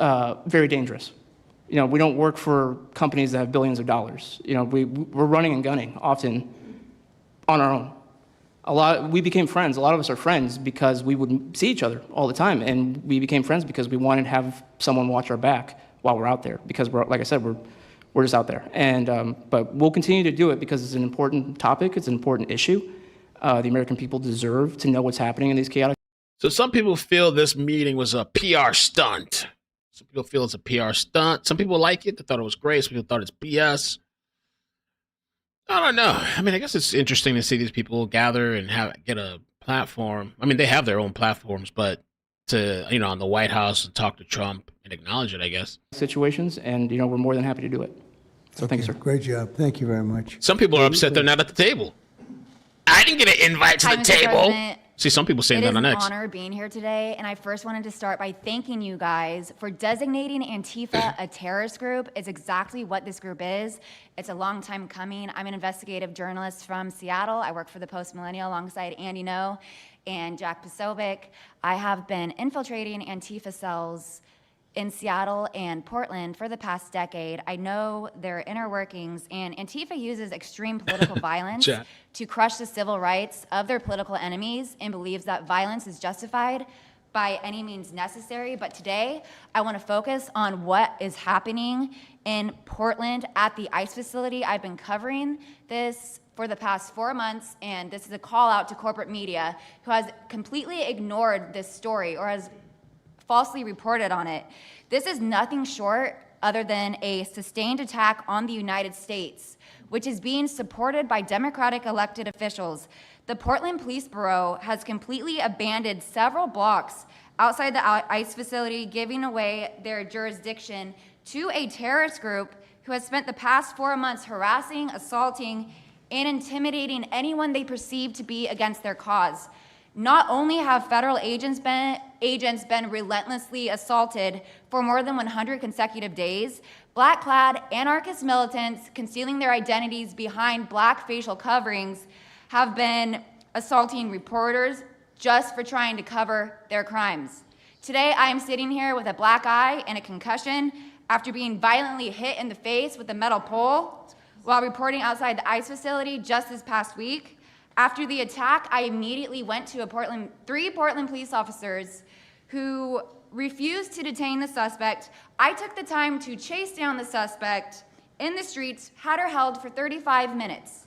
very dangerous. We don't work for companies that have billions of dollars. We're running and gunning often on our own. We became friends. A lot of us are friends because we would see each other all the time, and we became friends because we wanted to have someone watch our back while we're out there. Because like I said, we're just out there. And but we'll continue to do it because it's an important topic. It's an important issue. The American people deserve to know what's happening in these chaotic. So some people feel this meeting was a PR stunt. Some people feel it's a PR stunt. Some people like it. They thought it was great. Some people thought it's BS. I don't know. I mean, I guess it's interesting to see these people gather and get a platform. I mean, they have their own platforms, but to, on the White House and talk to Trump and acknowledge it, I guess. Situations, and, we're more than happy to do it. So thank you, sir. Great job. Thank you very much. Some people are upset they're not at the table. I didn't get an invite to Hi, the Mr. table. President. See, some people saying It that is on an X. honor being here today, and I first wanted to start by thanking you guys for designating Antifa a terrorist group. It's exactly what this group is. It's a long time coming. I'm an investigative journalist from Seattle. I work for the Post Millennial alongside Andy No and Jack Posobiec. I have been infiltrating Antifa cells in Seattle and Portland for the past decade. I know their inner workings, and Antifa uses extreme political violence to crush the civil rights of their political enemies and believes that violence is justified by any means necessary. But today, I want to focus on what is happening in Portland at the ICE facility. I've been covering this for the past 4 months, and this is a call out to corporate media who has completely ignored this story or has falsely reported on it. This is nothing short other than a sustained attack on the United States, which is being supported by Democratic elected officials. The Portland Police Bureau has completely abandoned several blocks outside the ICE facility, giving away their jurisdiction to a terrorist group who has spent the past 4 months harassing, assaulting, and intimidating anyone they perceive to be against their cause. Not only have federal agents been relentlessly assaulted for more than 100 consecutive days, black-clad anarchist militants concealing their identities behind black facial coverings have been assaulting reporters just for trying to cover their crimes. Today, I am sitting here with a black eye and a concussion after being violently hit in the face with a metal pole while reporting outside the ICE facility just this past week. After the attack, I immediately went to three Portland police officers who refused to detain the suspect. I took the time to chase down the suspect in the streets, had her held for 35 minutes.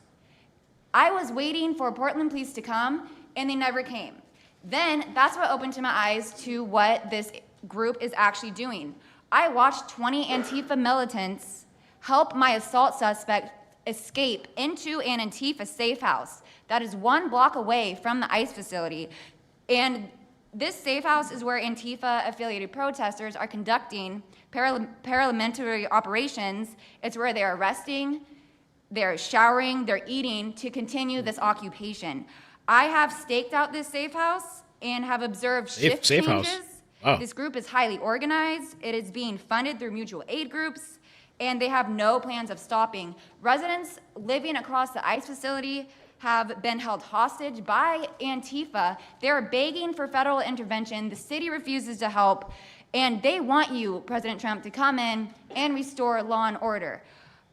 I was waiting for Portland police to come, and they never came. Then that's what opened to my eyes to what this group is actually doing. I watched 20 Antifa militants help my assault suspect escape into an Antifa safe house that is 1 block away from the ICE facility. And this safe house is where Antifa-affiliated protesters are conducting paramilitary operations. It's where they're arresting, they're showering, they're eating to continue this occupation. I have staked out this safe house and have observed shift changes. Wow. This group is highly organized. It is being funded through mutual aid groups, and they have no plans of stopping. Residents living across the ICE facility have been held hostage by Antifa. They're begging for federal intervention. The city refuses to help, and they want you, President Trump, to come in and restore law and order.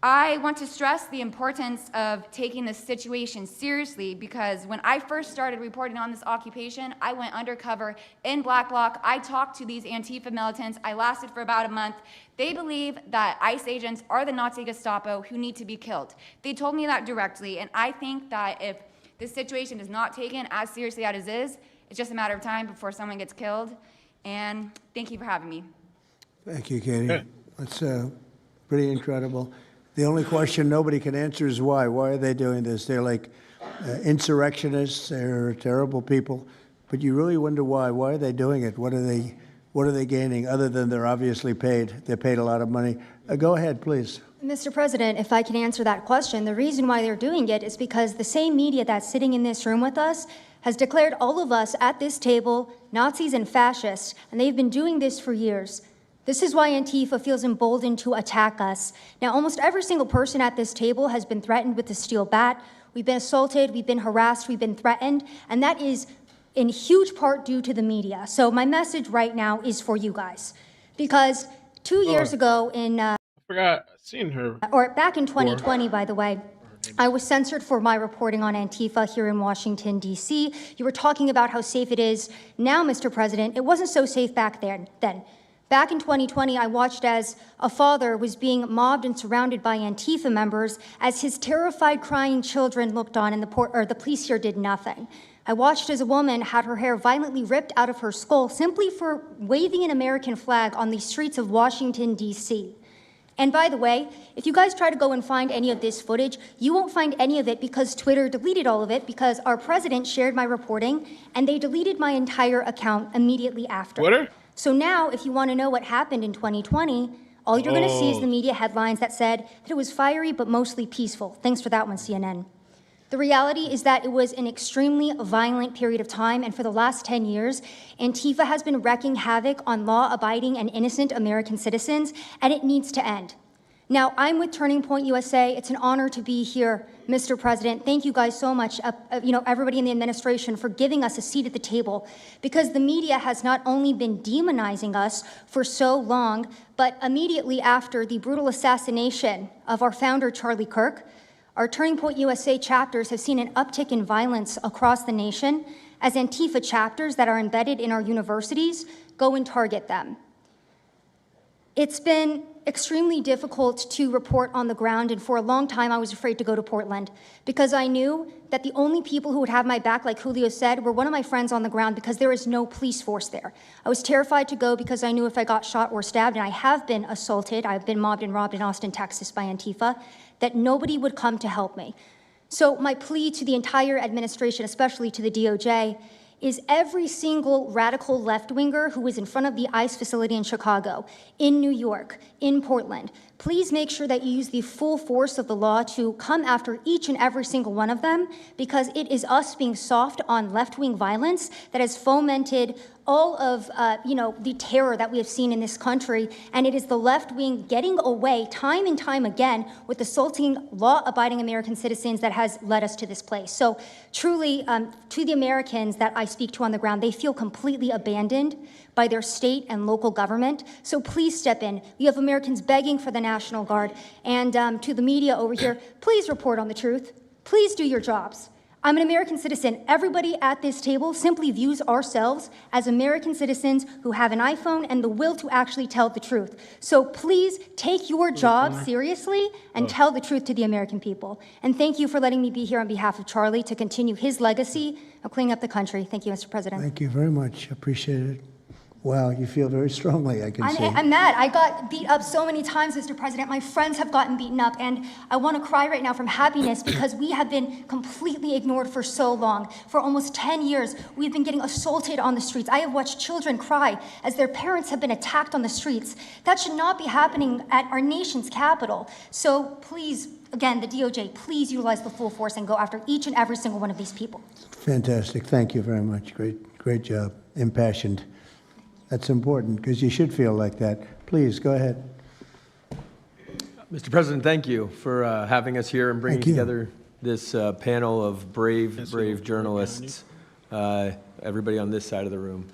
I want to stress the importance of taking this situation seriously because when I first started reporting on this occupation, I went undercover in Black Bloc. I talked to these Antifa militants. I lasted for about a month. They believe that ICE agents are the Nazi Gestapo who need to be killed. They told me that directly, and I think that if this situation is not taken as seriously as it is, it's just a matter of time before someone gets killed. And thank you for having me. Thank you, Katie. That's pretty incredible. The only question nobody can answer is why. Why are they doing this? They're like insurrectionists. They're terrible people. But you really wonder why. Why are they doing it? What are they gaining other than they're obviously paid? They're paid a lot of money. Go ahead, please. Mr. President, if I can answer that question, the reason why they're doing it is because the same media that's sitting in this room with us has declared all of us at this table Nazis and fascists, and they've been doing this for years. This is why Antifa feels emboldened to attack us. Now, almost every single person at this table has been threatened with a steel bat. We've been assaulted, we've been harassed, we've been threatened, and that is in huge part due to the media. So my message right now is for you guys. Because 2 years ago in... I forgot, I've seen her. Or back in 2020, by the way, I was censored for my reporting on Antifa here in Washington, D.C. You were talking about how safe it is now, Mr. President. It wasn't so safe back then. Back in 2020, I watched as a father was being mobbed and surrounded by Antifa members as his terrified, crying children looked on and the police here did nothing. I watched as a woman had her hair violently ripped out of her skull simply for waving an American flag on the streets of Washington, D.C. And by the way, if you guys try to go and find any of this footage, you won't find any of it because Twitter deleted all of it because our president shared my reporting and they deleted my entire account immediately after. Twitter? So now, if you want to know what happened in 2020, all you're going to see is the media headlines that said that it was fiery but mostly peaceful. Thanks for that one, CNN. The reality is that it was an extremely violent period of time, and for the last 10 years, Antifa has been wreaking havoc on law-abiding and innocent American citizens, and it needs to end. Now, I'm with Turning Point USA. It's an honor to be here, Mr. President. Thank you guys so much, everybody in the administration, for giving us a seat at the table, because the media has not only been demonizing us for so long, but immediately after the brutal assassination of our founder, Charlie Kirk, our Turning Point USA chapters have seen an uptick in violence across the nation as Antifa chapters that are embedded in our universities go and target them. It's been extremely difficult to report on the ground, and for a long time I was afraid to go to Portland because I knew that the only people who would have my back, like Julio said, were one of my friends on the ground because there is no police force there. I was terrified to go because I knew if I got shot or stabbed, and I have been assaulted, I've been mobbed and robbed in Austin, Texas by Antifa, that nobody would come to help me. So my plea to the entire administration, especially to the DOJ, is every single radical left-winger who is in front of the ICE facility in Chicago, in New York, in Portland, please make sure that you use the full force of the law to come after each and every single one of them, because it is us being soft on left-wing violence that has fomented all of the terror that we have seen in this country, and it is the left wing getting away time and time again with assaulting law-abiding American citizens that has led us to this place. So truly, to the Americans that I speak to on the ground, they feel completely abandoned by their state and local government. So please step in. You have Americans begging for the National Guard, and to the media over here, please report on the truth. Please do your jobs. I'm an American citizen. Everybody at this table simply views ourselves as American citizens who have an iPhone and the will to actually tell the truth. So please take your job seriously and tell the truth to the American people. And thank you for letting me be here on behalf of Charlie to continue his legacy of cleaning up the country. Thank you, Mr. President. Thank you very much. Appreciate it. Wow, you feel very strongly, I can see. I'm mad. I got beat up so many times, Mr. President. My friends have gotten beaten up, and I want to cry right now from happiness because we have been completely ignored for so long. For almost 10 years, we've been getting assaulted on the streets. I have watched children cry as their parents have been attacked on the streets. That should not be happening at our nation's capital. So please, again, the DOJ, please utilize the full force and go after each and every single one of these people. Fantastic. Thank you very much. Great job. Impassioned. That's important because you should feel like that. Please, go ahead. Mr. President, thank you for having us here and bringing together this panel of brave journalists, everybody on this side of the room.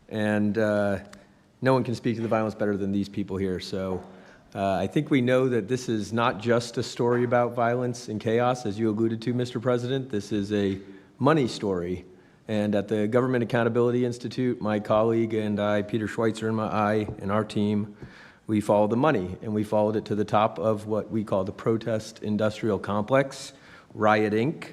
And no one can speak to the violence better than these people here. So I think we know that this is not just a story about violence and chaos, as you alluded to, Mr. President. This is a money story. And at the Government Accountability Institute, my colleague and I, Peter Schweitzer and our team, we followed the money, and we followed it to the top of what we call the protest industrial complex, Riot Inc.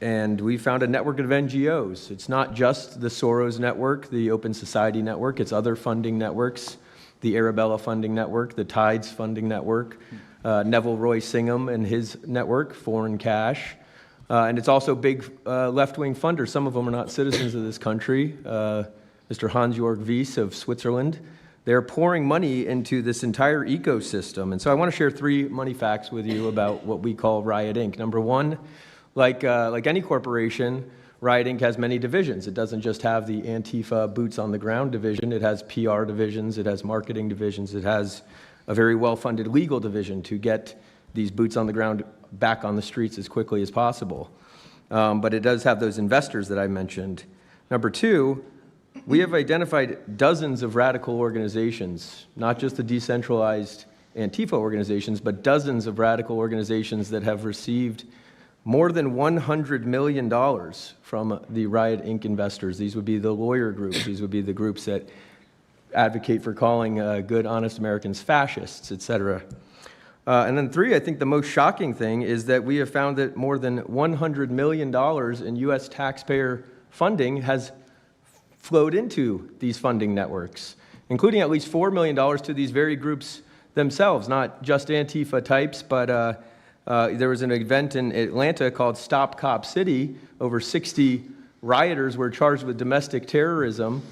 And we found a network of NGOs. It's not just the Soros network, the Open Society network, it's other funding networks, the Arabella funding network, the Tides funding network, Neville Roy Singham and his network, Foreign Cash. And it's also big left-wing funders. Some of them are not citizens of this country. Mr. Hans-Jörg Wyss of Switzerland. They're pouring money into this entire ecosystem. And so I want to share 3 money facts with you about what we call Riot Inc. Number one, like any corporation, Riot Inc. has many divisions. It doesn't just have the Antifa boots on the ground division. It has PR divisions. It has marketing divisions. It has a very well-funded legal division to get these boots on the ground back on the streets as quickly as possible. But it does have those investors that I mentioned. Number two, we have identified dozens of radical organizations, not just the decentralized Antifa organizations, but dozens of radical organizations that have received more than $100 million from the Riot Inc. investors. These would be the lawyer groups. These would be the groups that advocate for calling good, honest Americans fascists, et cetera. And then 3, I think the most shocking thing is that we have found that more than $100 million in U.S. taxpayer funding has flowed into these funding networks, including at least $4 million to these very groups themselves, not just Antifa types, but there was an event in Atlanta called Stop Cop City. Over 60 rioters were charged with domestic terrorism.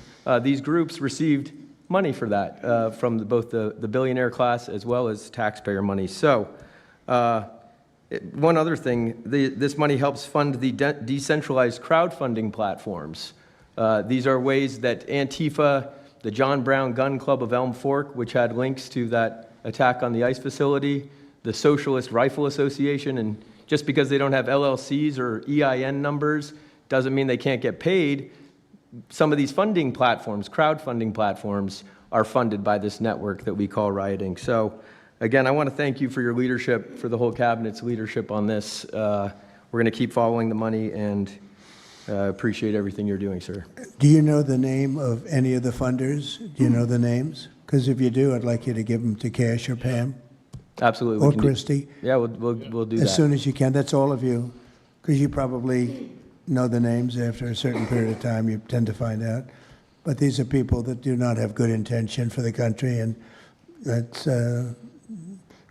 These groups received money for that from both the billionaire class as well as taxpayer money. So one other thing, this money helps fund the decentralized crowdfunding platforms. These are ways that Antifa, the John Brown Gun Club of Elm Fork, which had links to that attack on the ICE facility, the Socialist Rifle Association, and just because they don't have LLCs or EIN numbers doesn't mean they can't get paid. Some of these funding platforms, crowdfunding platforms, are funded by this network that we call rioting. So again, I want to thank you for your leadership, for the whole cabinet's leadership on this. We're going to keep following the money and appreciate everything you're doing, sir. Do you know the name of any of the funders? Do you know the names? Because if you do, I'd like you to give them to Cash or Pam. Absolutely. Or Christy. Yeah, we'll do that. As soon as you can. That's all of you. Because you probably know the names after a certain period of time. You tend to find out. But these are people that do not have good intention for the country, and that's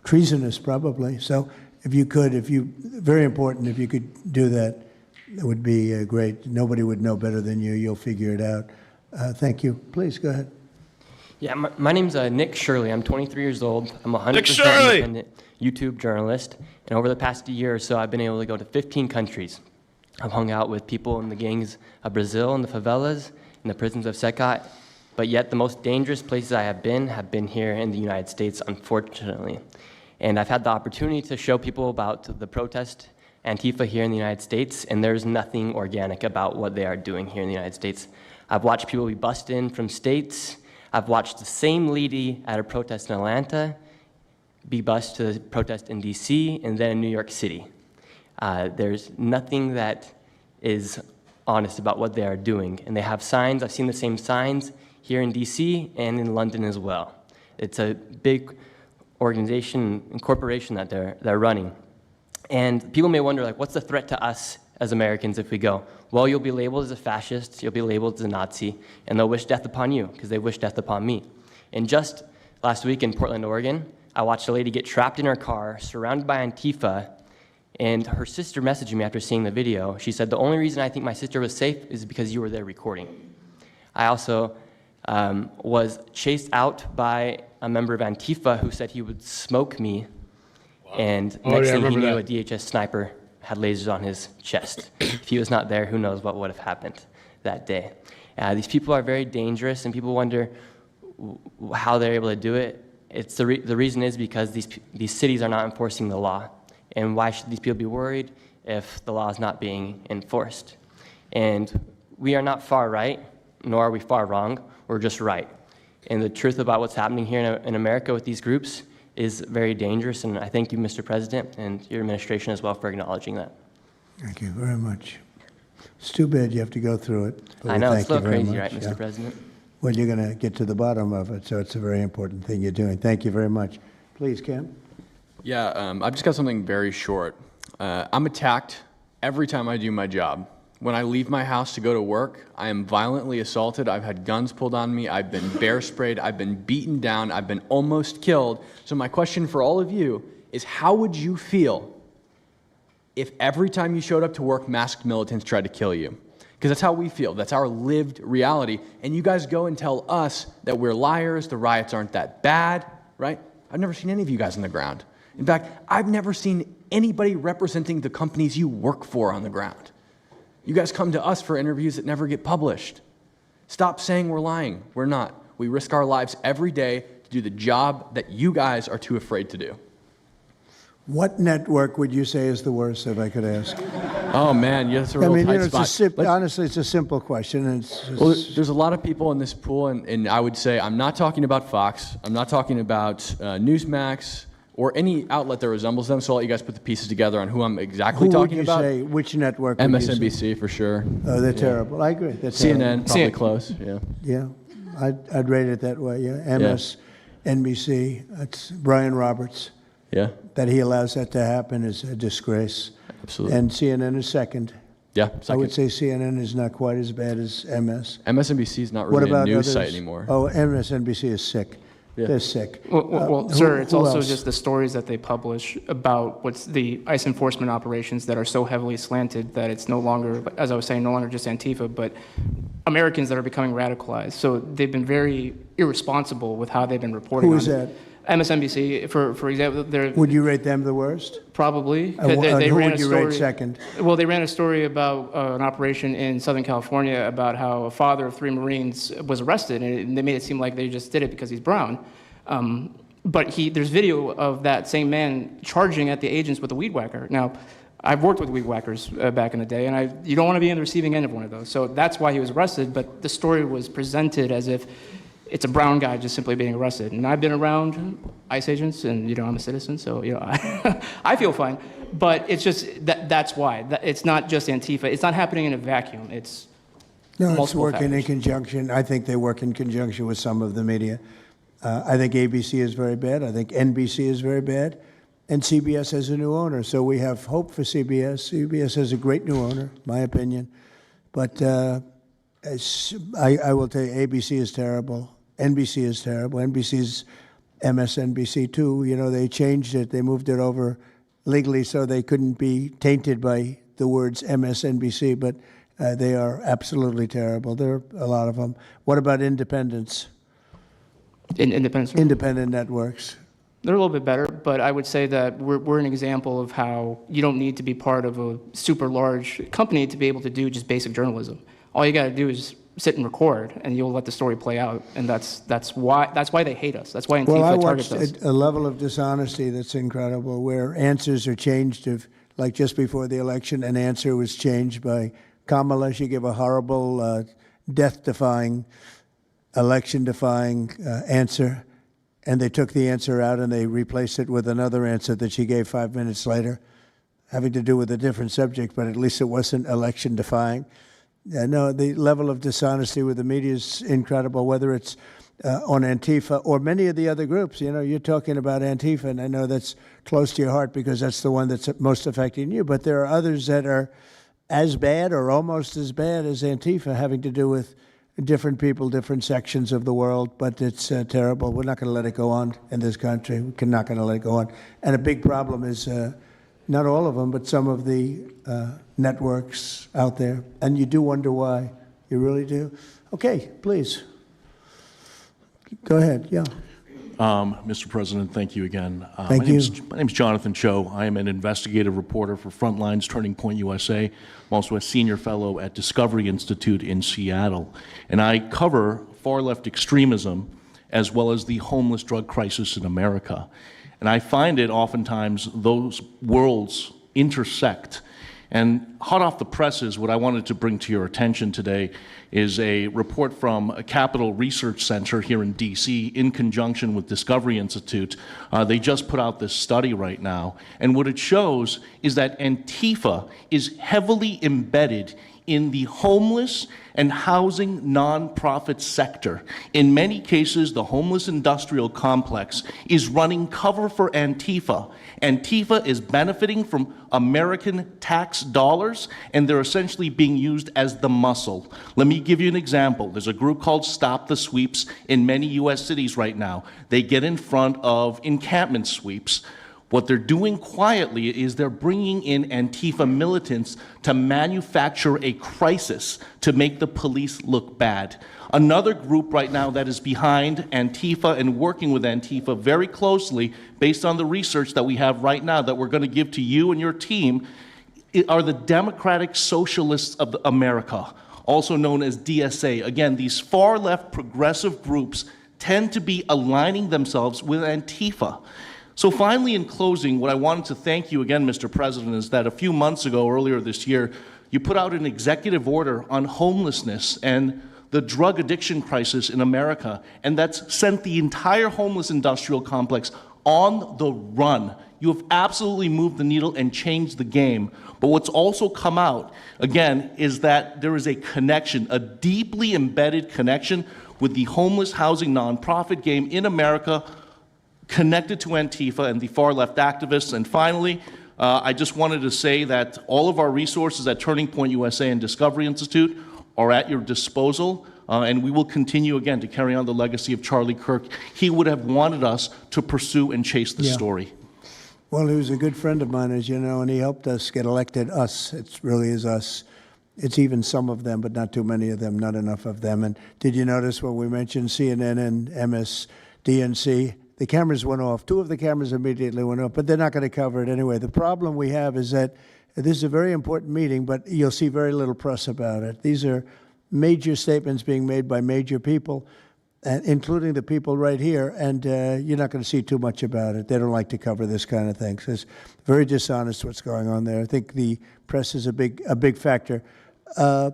treasonous probably. So if you could, very important, if you could do that, it would be great. Nobody would know better than you. You'll figure it out. Thank you. Please, go ahead. Yeah, my name's Nick Shirley. I'm 23 years old. I'm a 100% independent YouTube journalist. And over the past year or so, I've been able to go to 15 countries. I've hung out with people in the gangs of Brazil, in the favelas, in the prisons of Secot. But yet the most dangerous places I have been here in the United States, unfortunately. And I've had the opportunity to show people about the protest Antifa here in the United States, and there's nothing organic about what they are doing here in the United States. I've watched people be bussed in from states. I've watched the same lady at a protest in Atlanta be bused to protest in DC and then in New York City. There's nothing that is honest about what they are doing. And they have signs. I've seen the same signs here in DC and in London as well. It's a big organization and corporation that they're running. And people may wonder, like, what's the threat to us as Americans if we go? Well, you'll be labeled as a fascist, you'll be labeled as a Nazi, and they'll wish death upon you because they wish death upon me. And just last week in Portland, Oregon, I watched a lady get trapped in her car, surrounded by Antifa, and her sister messaged me after seeing the video. She said, the only reason I think my sister was safe is because you were there recording. I also was chased out by a member of Antifa who said he would smoke me. And next thing he knew, a DHS sniper had lasers on his chest. If he was not there, who knows what would have happened that day. These people are very dangerous, and people wonder how they're able to do it. The reason is because these cities are not enforcing the law. And why should these people be worried if the law is not being enforced? And we are not far right, nor are we far wrong. We're just right. And the truth about what's happening here in America with these groups is very dangerous, and I thank you, Mr. President, and your administration as well for acknowledging that. Thank you very much. It's too bad you have to go through it. I know, it's a little crazy, right, Mr. President? Well, you're going to get to the bottom of it, so it's a very important thing you're doing. Thank you very much. Please, Cam. Yeah, I've just got something very short. I'm attacked every time I do my job. When I leave my house to go to work, I am violently assaulted. I've had guns pulled on me. I've been bear sprayed. I've been beaten down. I've been almost killed. So my question for all of you is, how would you feel if every time you showed up to work, masked militants tried to kill you? Because that's how we feel. That's our lived reality. And you guys go and tell us that we're liars, the riots aren't that bad, right? I've never seen any of you guys on the ground. In fact, I've never seen anybody representing the companies you work for on the ground. You guys come to us for interviews that never get published. Stop saying we're lying. We're not. We risk our lives every day to do the job that you guys are too afraid to do. What network would you say is the worst, if I could ask? Oh, man, yeah, that's a real tight spot. Honestly, it's a simple question. And well, there's a lot of people in this pool, and I would say I'm not talking about Fox. I'm not talking about Newsmax or any outlet that resembles them, so I'll let you guys put the pieces together on who I'm exactly talking about. Who would you say, which network would you say? MSNBC, for sure. Oh, they're terrible. I agree. They're CNN, terrible. probably close, yeah. Yeah, I'd rate it that way, yeah. MSNBC, that's Brian Roberts. Yeah. That he allows that to happen is a disgrace. Absolutely. And CNN is second. Yeah, second. I would say CNN is not quite as bad as MS. MSNBC is not really a news site anymore. Oh, MSNBC is sick. They're sick. Well, sir, it's who also else? just the stories that they publish about what's the ICE enforcement operations that are so heavily slanted that it's no longer, as I was saying, no longer just Antifa, but Americans that are becoming radicalized. So they've been very irresponsible with how they've been reporting Who on is it. that? MSNBC, for example, they're Would you rate them the worst? probably. And They who ran would a you rate story- second? Well, they ran a story about an operation in Southern California about how a father of 3 Marines was arrested, and they made it seem like they just did it because he's brown. But there's video of that same man charging at the agents with a weed whacker. Now, I've worked with weed whackers back in the day, and you don't want to be on the receiving end of one of those. So that's why he was arrested, but the story was presented as if it's a brown guy just simply being arrested. And I've been around ICE agents, and I'm a citizen, so I feel fine. But it's just that's why. It's not just Antifa. It's not happening in a vacuum. It's No, it's multiple working in factors. conjunction. I think they work in conjunction with some of the media. I think ABC is very bad. I think NBC is very bad. And CBS has a new owner, so we have hope for CBS. CBS has a great new owner, my opinion. But I will tell you, ABC is terrible. NBC is terrible. NBC's MSNBC too. They changed it. They moved it over legally so they couldn't be tainted by the words MSNBC, but they are absolutely terrible. There are a lot of them. What about independents? Independent networks. They're a little bit better, but I would say that we're an example of how you don't need to be part of a super large company to be able to do just basic journalism. All you got to do is sit and record, and you'll let the story play out. And that's why they hate us. That's why Antifa Well, I targets watched us. a level of dishonesty that's incredible, where answers are changed. Like just before the election, an answer was changed by Kamala. She gave a horrible, death-defying, election-defying answer, and they took the answer out and they replaced it with another answer that she gave 5 minutes later, having to do with a different subject, but at least it wasn't election-defying. No, the level of dishonesty with the media is incredible, whether it's on Antifa or many of the other groups. You're talking about Antifa, and I know that's close to your heart because that's the one that's most affecting you, but there are others that are as bad or almost as bad as Antifa, having to do with different people, different sections of the world, but it's terrible. We're not going to let it go on in this country. We're not going to let it go on. And a big problem is not all of them, but some of the networks out there. And you do wonder why. You really do. Okay, please. Go ahead, yeah. Mr. President, thank you again. Thank you. My name's Jonathan Cho. I am an investigative reporter for Frontlines Turning Point USA. I'm also a senior fellow at Discovery Institute in Seattle. And I cover far-left extremism as well as the homeless drug crisis in America. And I find it oftentimes those worlds intersect. And hot off the presses, what I wanted to bring to your attention today is a report from a Capital Research Center here in D.C. in conjunction with Discovery Institute. They just put out this study right now. And what it shows is that Antifa is heavily embedded in the homeless and housing nonprofit sector. In many cases, the homeless industrial complex is running cover for Antifa. Antifa is benefiting from American tax dollars, and they're essentially being used as the muscle. Let me give you an example. There's a group called Stop the Sweeps in many U.S. cities right now. They get in front of encampment sweeps. What they're doing quietly is they're bringing in Antifa militants to manufacture a crisis to make the police look bad. Another group right now that is behind Antifa and working with Antifa very closely, based on the research that we have right now that we're going to give to you and your team, are the Democratic Socialists of America, also known as DSA. Again, these far-left progressive groups tend to be aligning themselves with Antifa. So finally, in closing, what I wanted to thank you again, Mr. President, is that a few months ago, earlier this year, you put out an executive order on homelessness and the drug addiction crisis in America, and that's sent the entire homeless industrial complex on the run. You have absolutely moved the needle and changed the game. But what's also come out, again, is that there is a connection, a deeply embedded connection with the homeless housing nonprofit game in America, connected to Antifa and the far-left activists. And finally, I just wanted to say that all of our resources at Turning Point USA and Discovery Institute are at your disposal. and we will continue, again, to carry on the legacy of Charlie Kirk. He would have wanted us to pursue and chase this story. Well, he was a good friend of mine, as you know, and he helped us get elected. Us, it really is us. It's even some of them, but not too many of them, not enough of them. And did you notice when we mentioned CNN and MSDNC, the cameras went off. 2 of the cameras immediately went off, but they're not going to cover it anyway. The problem we have is that this is a very important meeting, but you'll see very little press about it. These are major statements being made by major people, including the people right here, and you're not going to see too much about it. They don't like to cover this kind of thing. So it's very dishonest what's going on there. I think the press is a big factor.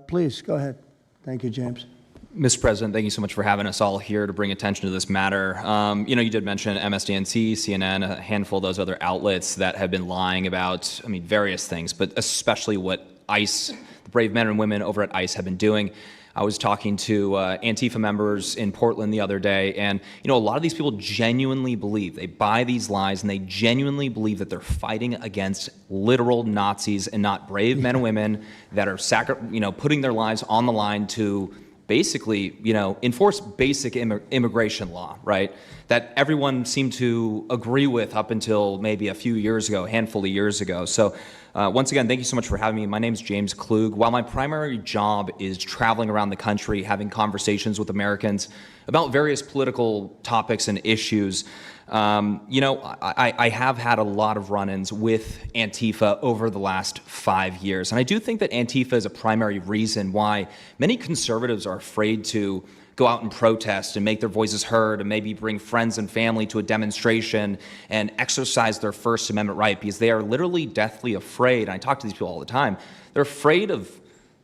Please, go ahead. Thank you, James. Mr. President, thank you so much for having us all here to bring attention to this matter. You did mention MSDNC, CNN, a handful of those other outlets that have been lying about, various things, but especially what ICE, the brave men and women over at ICE have been doing. I was talking to Antifa members in Portland the other day, and a lot of these people genuinely believe, they buy these lies, and they genuinely believe that they're fighting against literal Nazis and not brave men and women that are putting their lives on the line to basically, enforce basic immigration law, right? That everyone seemed to agree with up until maybe a few years ago, a handful of years ago. So once again, thank you so much for having me. My name is James Klug. While my primary job is traveling around the country, having conversations with Americans about various political topics and issues, I have had a lot of run-ins with Antifa over the last 5 years. And I do think that Antifa is a primary reason why many conservatives are afraid to go out and protest and make their voices heard and maybe bring friends and family to a demonstration and exercise their First Amendment right, because they are literally deathly afraid. And I talk to these people all the time. They're afraid of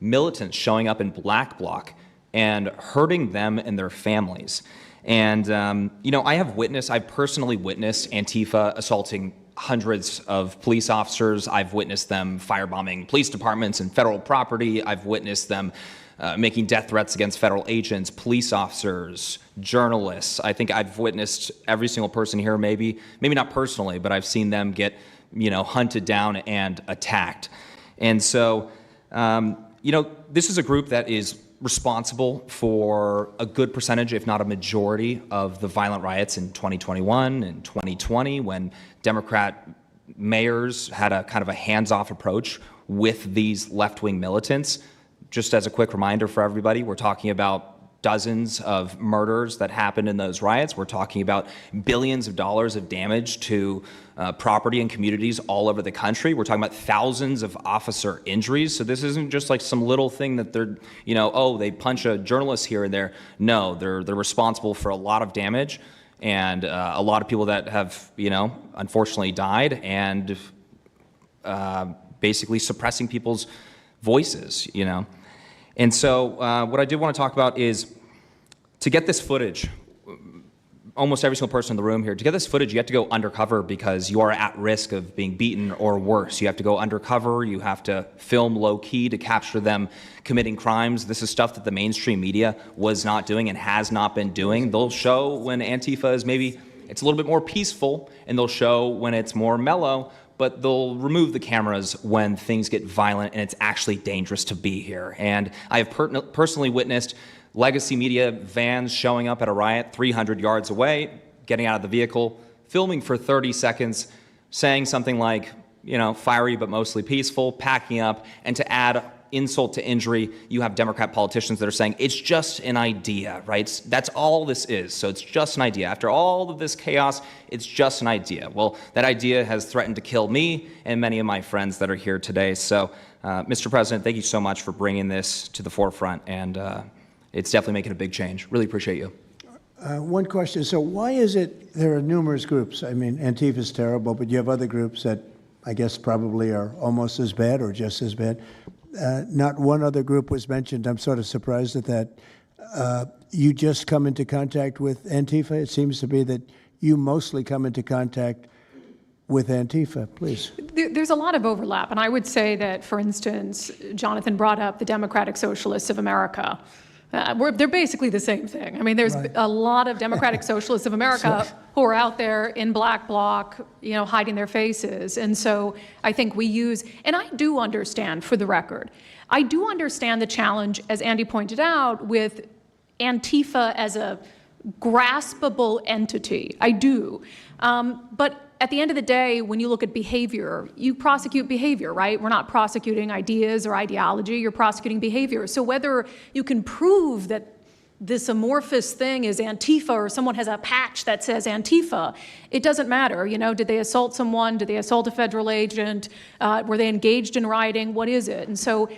militants showing up in black bloc and hurting them and their families. And, I've personally witnessed Antifa assaulting hundreds of police officers. I've witnessed them firebombing police departments and federal property. I've witnessed them making death threats against federal agents, police officers, journalists. I think I've witnessed every single person here, maybe not personally, but I've seen them get, hunted down and attacked. And so, this is a group that is responsible for a good percentage, if not a majority, of the violent riots in 2021 and 2020 when Democrat mayors had a kind of a hands-off approach with these left-wing militants. Just as a quick reminder for everybody, we're talking about dozens of murders that happened in those riots. We're talking about billions of dollars of damage to property and communities all over the country. We're talking about thousands of officer injuries. So this isn't just like some little thing that they're, they punch a journalist here and there. No, they're responsible for a lot of damage and a lot of people that have, unfortunately died and basically suppressing people's voices, And so what I did want to talk about is to get this footage, almost every single person in the room here, to get this footage, you have to go undercover because you are at risk of being beaten or worse. You have to go undercover. You have to film low key to capture them committing crimes. This is stuff that the mainstream media was not doing and has not been doing. They'll show when Antifa is maybe, it's a little bit more peaceful, and they'll show when it's more mellow, but they'll remove the cameras when things get violent and it's actually dangerous to be here. And I have personally witnessed legacy media vans showing up at a riot 300 yards away, getting out of the vehicle, filming for 30 seconds, saying something like, fiery but mostly peaceful, packing up, and to add insult to injury, you have Democrat politicians that are saying, it's just an idea, right? That's all this is. So it's just an idea. After all of this chaos, it's just an idea. Well, that idea has threatened to kill me and many of my friends that are here today. So, Mr. President, thank you so much for bringing this to the forefront. And it's definitely making a big change. Really appreciate you. One question. So why is it there are numerous groups? Antifa is terrible, but you have other groups that I guess probably are almost as bad or just as bad. Not one other group was mentioned. I'm sort of surprised at that. You just come into contact with Antifa? It seems to be that you mostly come into contact with Antifa. Please. There's a lot of overlap. And I would say that, for instance, Jonathan brought up the Democratic Socialists of America. They're basically the same thing. There's a lot of Democratic Socialists of America who are out there in black bloc, hiding their faces. And so I think we use, and I do understand, for the record, I do understand the challenge, as Andy pointed out, with Antifa as a graspable entity. I do. But at the end of the day, when you look at behavior, you prosecute behavior, right? We're not prosecuting ideas or ideology, you're prosecuting behavior. So whether you can prove that this amorphous thing is Antifa or someone has a patch that says Antifa, it doesn't matter. You know, did they assault someone? Did they assault a federal agent? Were they engaged in rioting? What is it? And so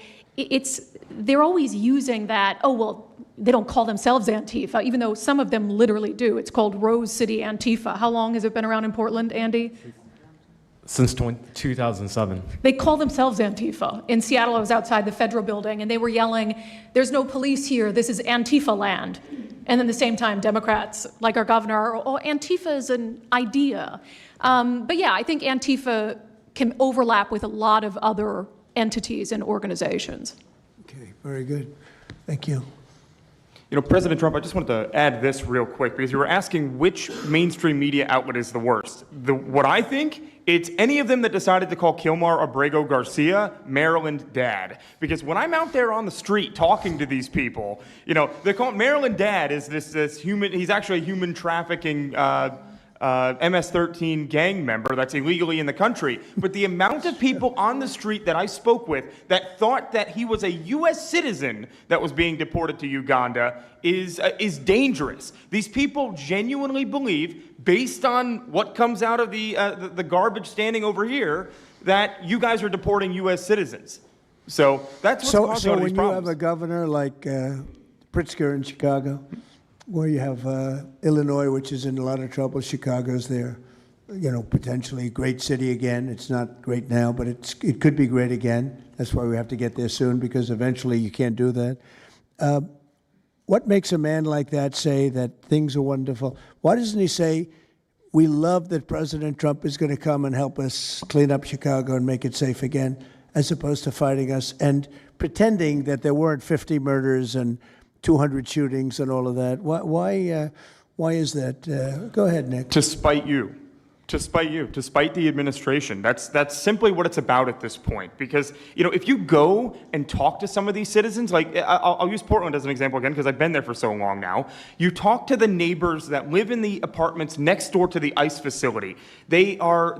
they're always using that, oh, well, they don't call themselves Antifa, even though some of them literally do. It's called Rose City Antifa. How long has it been around in Portland, Andy? Since 2007. They call themselves Antifa. In Seattle, I was outside the federal building, and they were yelling, there's no police here, this is Antifa land. And then at the same time, Democrats, like our governor, oh, Antifa is an idea. But yeah, I think Antifa can overlap with a lot of other entities and organizations. Okay, very good. Thank you. You know, President Trump, I just wanted to add this real quick because you were asking which mainstream media outlet is the worst. What I think, it's any of them that decided to call Kilmar Abrego Garcia Maryland Dad. Because when I'm out there on the street talking to these people, you know, they call Maryland Dad is this human, he's actually a human trafficking MS-13 gang member that's illegally in the country. But the amount of people on the street that I spoke with that thought that he was a U.S. citizen that was being deported to Uganda is dangerous. These people genuinely believe, based on what comes out of the garbage standing over here, that you guys are deporting U.S. citizens. So that's what's causing all these when problems. you have a governor like Pritzker in Chicago, where you have Illinois, which is in a lot of trouble. Chicago's there, you know, potentially a great city again. It's not great now, but it could be great again. That's why we have to get there soon, because eventually you can't do that. What makes a man like that say that things are wonderful? Why doesn't he say, we love that President Trump is going to come and help us clean up Chicago and make it safe again, as opposed to fighting us and pretending that there weren't 50 murders and 200 shootings and all of that? Why is that? Go ahead, Nick. To spite you. To spite the administration. That's simply what it's about at this point. Because, you know, if you go and talk to some of these citizens, like I'll use Portland as an example again because I've been there for so long now. You talk to the neighbors that live in the apartments next door to the ICE facility. There are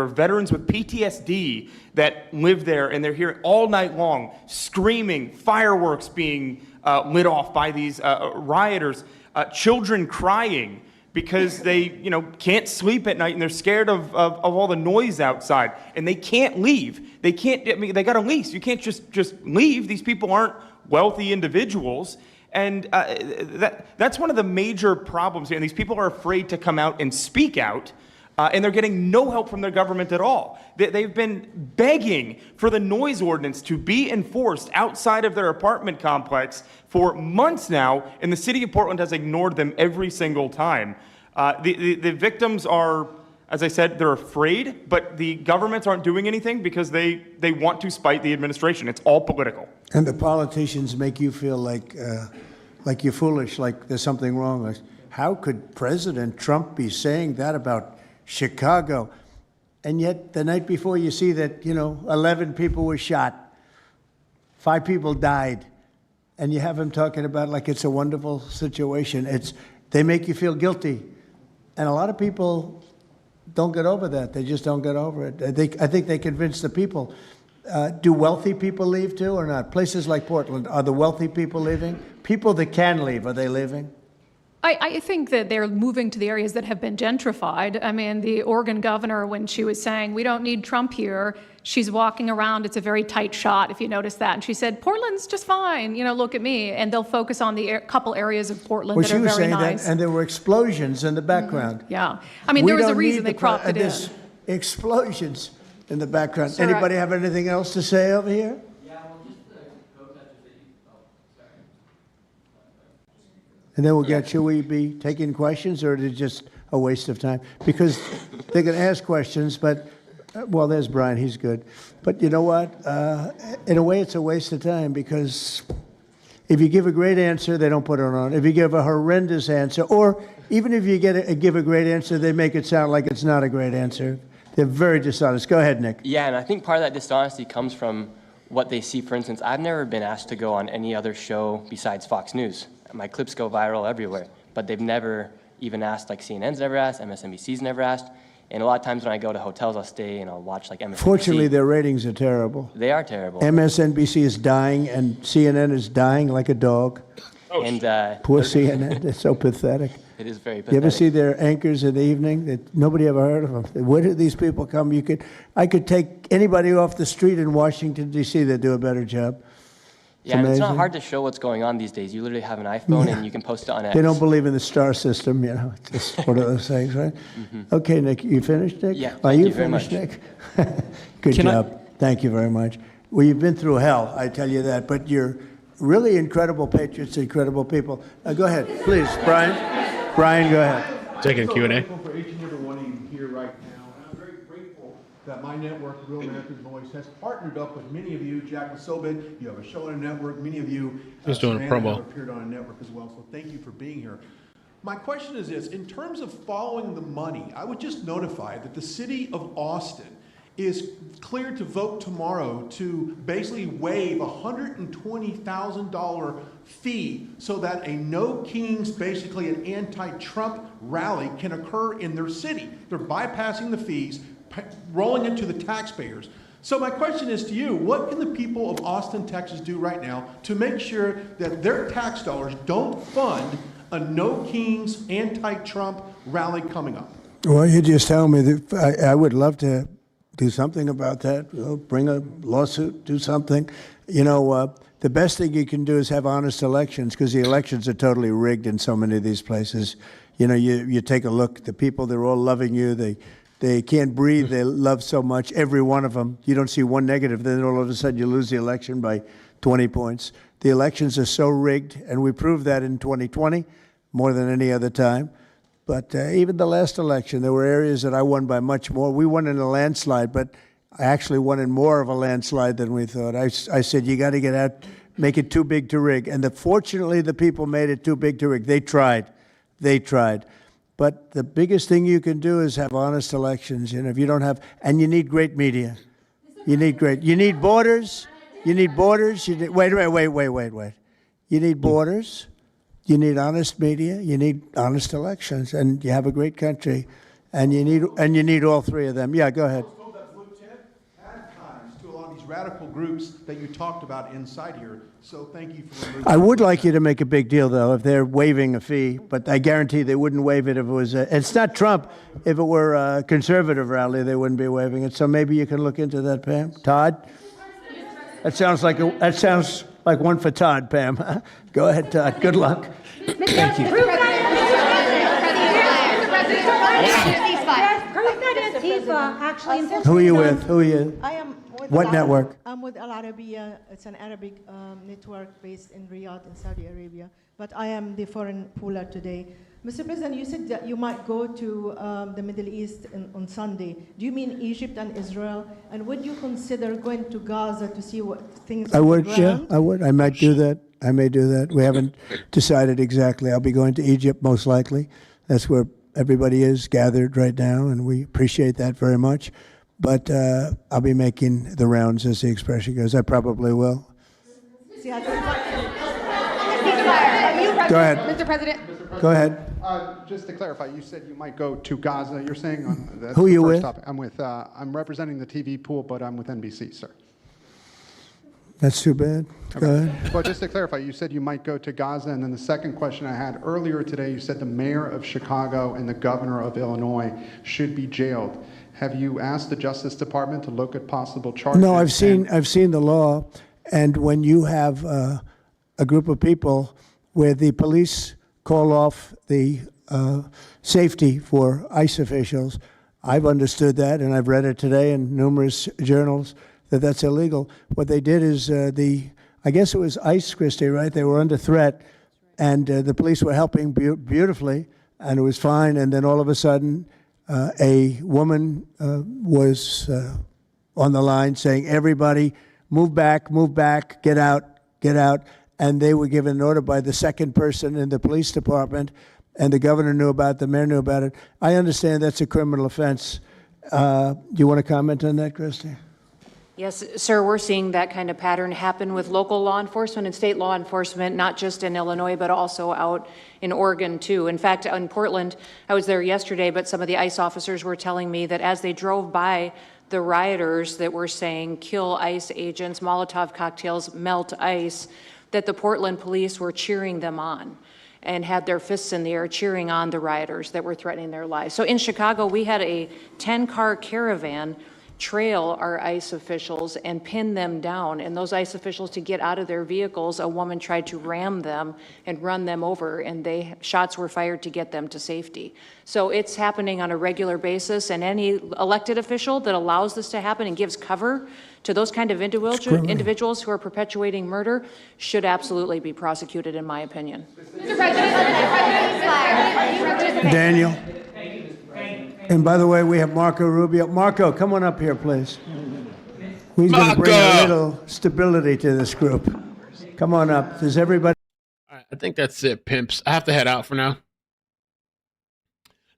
veterans with PTSD that live there, and they're here all night long screaming, fireworks being lit off by these rioters, children crying because they, you know, can't sleep at night and they're scared of all the noise outside, and they can't leave. They can't. I mean, they got a lease. You can't just leave. These people aren't wealthy individuals, and that's one of the major problems here. And these people are afraid to come out and speak out. And they're getting no help from their government at all. They've been begging for the noise ordinance to be enforced outside of their apartment complex for months now, and the city of Portland has ignored them every single time. The victims are, as I said, they're afraid, but the governments aren't doing anything because they want to spite the administration. It's all political. And the politicians make you feel like you're foolish, like there's something wrong. Like, how could President Trump be saying that about Chicago? And yet the night before you see that, you know, 11 people were shot, 5 people died, and you have him talking about like it's a wonderful situation. They make you feel guilty. And a lot of people don't get over that. They just don't get over it. I think they convince the people. Do wealthy people leave too or not? Places like Portland, are the wealthy people leaving? People that can leave, are they leaving? I think that they're moving to the areas that have been gentrified. I mean, the Oregon governor, when she was saying, we don't need Trump here, she's walking around, it's a very tight shot, if you notice that. And she said, Portland's just fine, you know, look at me. And they'll focus on the couple areas of Portland that are very nice. Well, she was saying that, and there were explosions in the background. Yeah. I mean, there was a reason they cropped it in. Explosions in the background. Sir, Anybody have anything else to say over here? And then should we be taking questions, or is it just a waste of time? Because they're going to ask questions, but, well, there's Brian, he's good. But you know what? In a way, it's a waste of time, because if you give a great answer, they don't put it on. If you give a horrendous answer, or even if you give a great answer, they make it sound like it's not a great answer. They're very dishonest. Go ahead, Nick. Yeah, and I think part of that dishonesty comes from what they see. For instance, I've never been asked to go on any other show besides Fox News. My clips go viral everywhere, but they've never even asked, like CNN's never asked, MSNBC's never asked. And a lot of times when I go to hotels, I'll stay and I'll watch like MSNBC. Fortunately, their ratings are terrible. They are terrible. MSNBC is dying, and CNN is dying like a dog. And Poor CNN, it's so pathetic. it is very You pathetic. ever see their anchors in the evening? Nobody ever heard of them. Where do these people come? I could take anybody off the street in Washington, D.C. that do a better job. Yeah, and it's not amazing. hard to show what's going on these days. You literally have an iPhone and you can post it on X. They don't believe in the star system, It's just one of those things, right? Okay, Nick, you finished, Nick? Yeah, Are thank you you very finished, much. Nick? Good job. Thank you very much. Well, you've been through hell, I tell you that, but you're really incredible patriots, incredible people. Go ahead, please, Brian. Brian, go ahead. Taking I'm so Q&A. grateful for each and every one of you here right now, and I'm very grateful that my network, Real America's Voice, has partnered up with many of you. Jack Sobin, you have a show on a network. Many of you Just doing a Savannah, promo. have appeared on a network as well. So thank you for being here. My question is this: in terms of following the money, I would just notify that the city of Austin is cleared to vote tomorrow to basically waive a $120,000 fee so that a No Kings, basically an anti-Trump rally, can occur in their city. They're bypassing the fees, rolling it to the taxpayers. So my question is to you, what can the people of Austin, Texas do right now to make sure that their tax dollars don't fund a No Kings anti-Trump rally coming up? Well, you just tell me that I would love to do something about that. Bring a lawsuit, do something. The best thing you can do is have honest elections, because the elections are totally rigged in so many of these places. You take a look, the people, they're all loving you. They can't breathe. They love so much, every one of them. You don't see one negative, then all of a sudden you lose the election by 20 points. The elections are so rigged, and we proved that in 2020 more than any other time. But even the last election, there were areas that I won by much more. We won in a landslide, but I actually won in more of a landslide than we thought. I said, you got to get out, make it too big to rig. And fortunately, the people made it too big to rig. They tried. But the biggest thing you can do is have honest elections. If you don't have, and you need great media. You need borders. Wait. You need borders. You need honest media, you need honest elections, and you have a great country, and you need all three of them. Yeah, go ahead. To a lot of these radical groups that you talked about inside here. So thank you for removing. I would like you to make a big deal, though, if they're waiving a fee, but I guarantee they wouldn't waive it if it was it's not Trump. If it were a conservative rally, they wouldn't be waiving it. So maybe you can look into that, Pam. Todd? That sounds like one for Todd, Pam. Go ahead, Todd. Good luck. Thank you. Proof that Antifa actually. Who are you with? I am with What network? I'm with Al Arabiya. It's an Arabic network based in Riyadh in Saudi Arabia. But I am the foreign pooler today. Mr. President, you said that you might go to the Middle East on Sunday. Do you mean Egypt and Israel? And would you consider going to Gaza to see what things I would, on the ground? yeah, I would. I might do that. I may do that. We haven't decided exactly. I'll be going to Egypt most likely. That's where everybody is gathered right now, and we appreciate that very much. But I'll be making the rounds, as the expression goes. I probably will. See, I Go ahead. Mr. President. Go ahead. Just to clarify, you said you might go to Gaza. You're saying that's Who are the you first with? topic. I'm representing the TV pool, but I'm with NBC, sir. That's too bad. Go ahead. Well, just to clarify, you said you might go to Gaza, and then the second question I had earlier today, you said the mayor of Chicago and the governor of Illinois should be jailed. Have you asked the Justice Department to look at possible charges? No, I've seen the law, and when you have a group of people where the police call off the safety for ICE officials, I've understood that, and I've read it today in numerous journals, that that's illegal. What they did is I guess it was ICE, Christie, right? They were under threat, and the police were helping beautifully, and it was fine. And then all of a sudden, a woman was on the line saying, "Everybody, move back, get out, get out." And they were given an order by the second person in the police department, and the governor knew about it, the mayor knew about it. I understand that's a criminal offense. Do you want to comment on that, Christie? Yes, sir, we're seeing that kind of pattern happen with local law enforcement and state law enforcement, not just in Illinois, but also out in Oregon, too. In fact, in Portland, I was there yesterday, but some of the ICE officers were telling me that as they drove by the rioters that were saying, kill ICE agents, Molotov cocktails, melt ICE, that the Portland police were cheering them on and had their fists in the air cheering on the rioters that were threatening their lives. So in Chicago, we had a 10-car caravan trail our ICE officials and pin them down. And those ICE officials, to get out of their vehicles, a woman tried to ram them and run them over, and shots were fired to get them to safety. So it's happening on a regular basis, and any elected official that allows this to happen and gives cover to those kind of individuals who are perpetuating murder should absolutely be prosecuted, in my opinion. Mr. President, Daniel. And by the way, we have Marco Rubio. Marco, come on up here, please. He's going to bring a little stability to this group. Come on up. Does everybody? All right, I think that's it, pimps. I have to head out for now.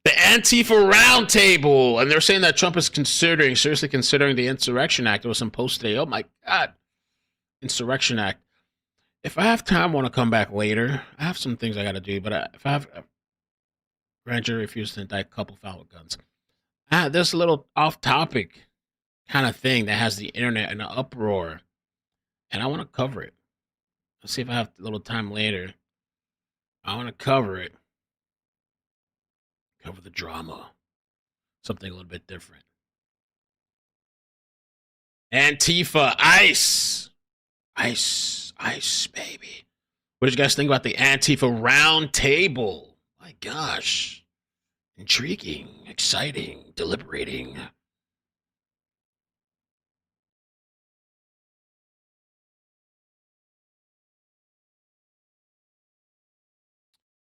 The Antifa Roundtable, and they're saying that Trump is seriously considering the Insurrection Act. There was some post today. Oh my God, Insurrection Act. If I have time, I want to come back later. I have some things I got to do, but if I have grand jury refused to indict couple found with guns. There's a little off-topic kind of thing that has the internet in an uproar, and I want to cover it. Let's see if I have a little time later. I want to cover it. Cover the drama. Something a little bit different. Antifa, ICE. ICE, ICE, baby. What did you guys think about the Antifa Roundtable? My gosh. Intriguing, exciting, deliberating.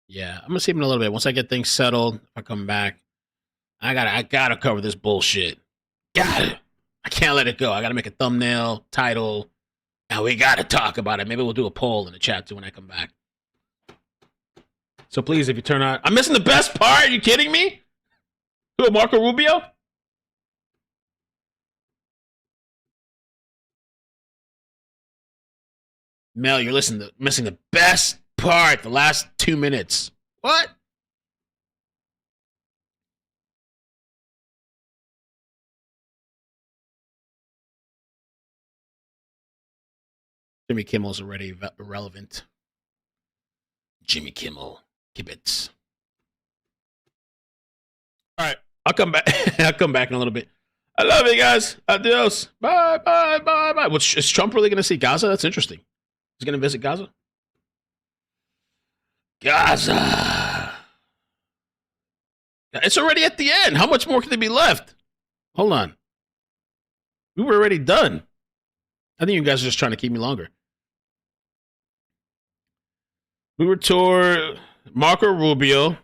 Yeah, I'm gonna see him in a little bit. Once I get things settled, if I come back, I gotta cover this bullshit. Got it. I can't let it go. I gotta make a thumbnail, title, and we gotta talk about it. Maybe we'll do a poll in the chat too when I come back. So please, if you turn on, I'm missing the best part. Are you kidding me? Who, Marco Rubio? Mel, you're missing the best part, the last 2 minutes. What? Jimmy Kimmel's already irrelevant. Jimmy Kimmel. Kibitz. All right, I'll come back. I'll come back in a little bit. I love you guys. Adios. Bye, bye, bye, bye. Is Trump really going to see Gaza? That's interesting. He's going to visit Gaza? Gaza. It's already at the end. How much more can there be left? Hold on. We were already done. I think you guys are just trying to keep me longer. We were toward Marco Rubio.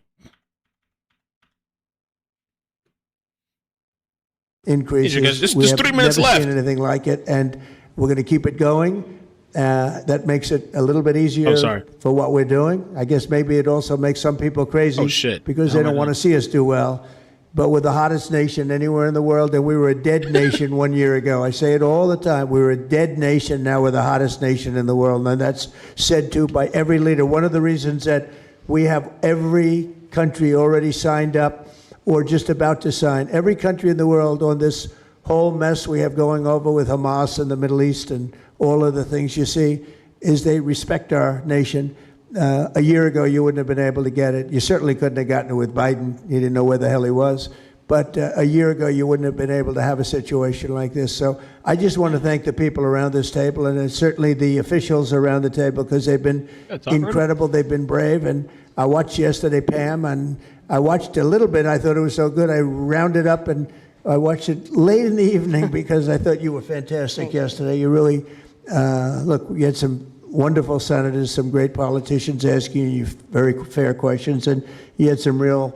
Increases. Just 3 minutes left. We have never seen anything like it, and we're going to keep it going. That makes it a little bit easier for what we're doing. I guess maybe it also makes some people crazy because they don't want to see us do well. But we're the hottest nation anywhere in the world, and we were a dead nation 1 year ago. I say it all the time. We were a dead nation. Now we're the hottest nation in the world, and that's said to by every leader. One of the reasons that we have every country already signed up or just about to sign, every country in the world on this whole mess we have going over with Hamas and the Middle East and all of the things you see, is they respect our nation. A year ago, you wouldn't have been able to get it. You certainly couldn't have gotten it with Biden. You didn't know where the hell he was. But a year ago, you wouldn't have been able to have a situation like this. So I just want to thank the people around this table, and certainly the officials around the table, because they've been incredible. They've been brave. And I watched yesterday, Pam, and I watched a little bit. I thought it was so good. I rounded up, and I watched it late in the evening because I thought you were fantastic yesterday. You really, look, you had some wonderful senators, some great politicians asking you very fair questions, and you had some real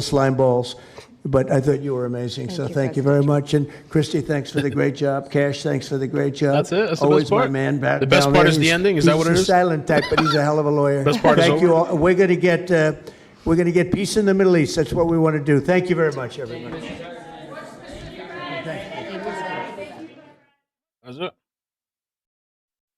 slime balls. But I thought you were amazing, so thank you very much. And Christy, thanks for the great job. Cash, thanks for the great job. That's it. That's the Always best part. My man. The best part is the ending. Is that what it is? He's a silent type, but he's a hell of a lawyer. Best part is thank over. you all. We're going to get peace in the Middle East. That's what we want to do. Thank you very much, everybody. That's it.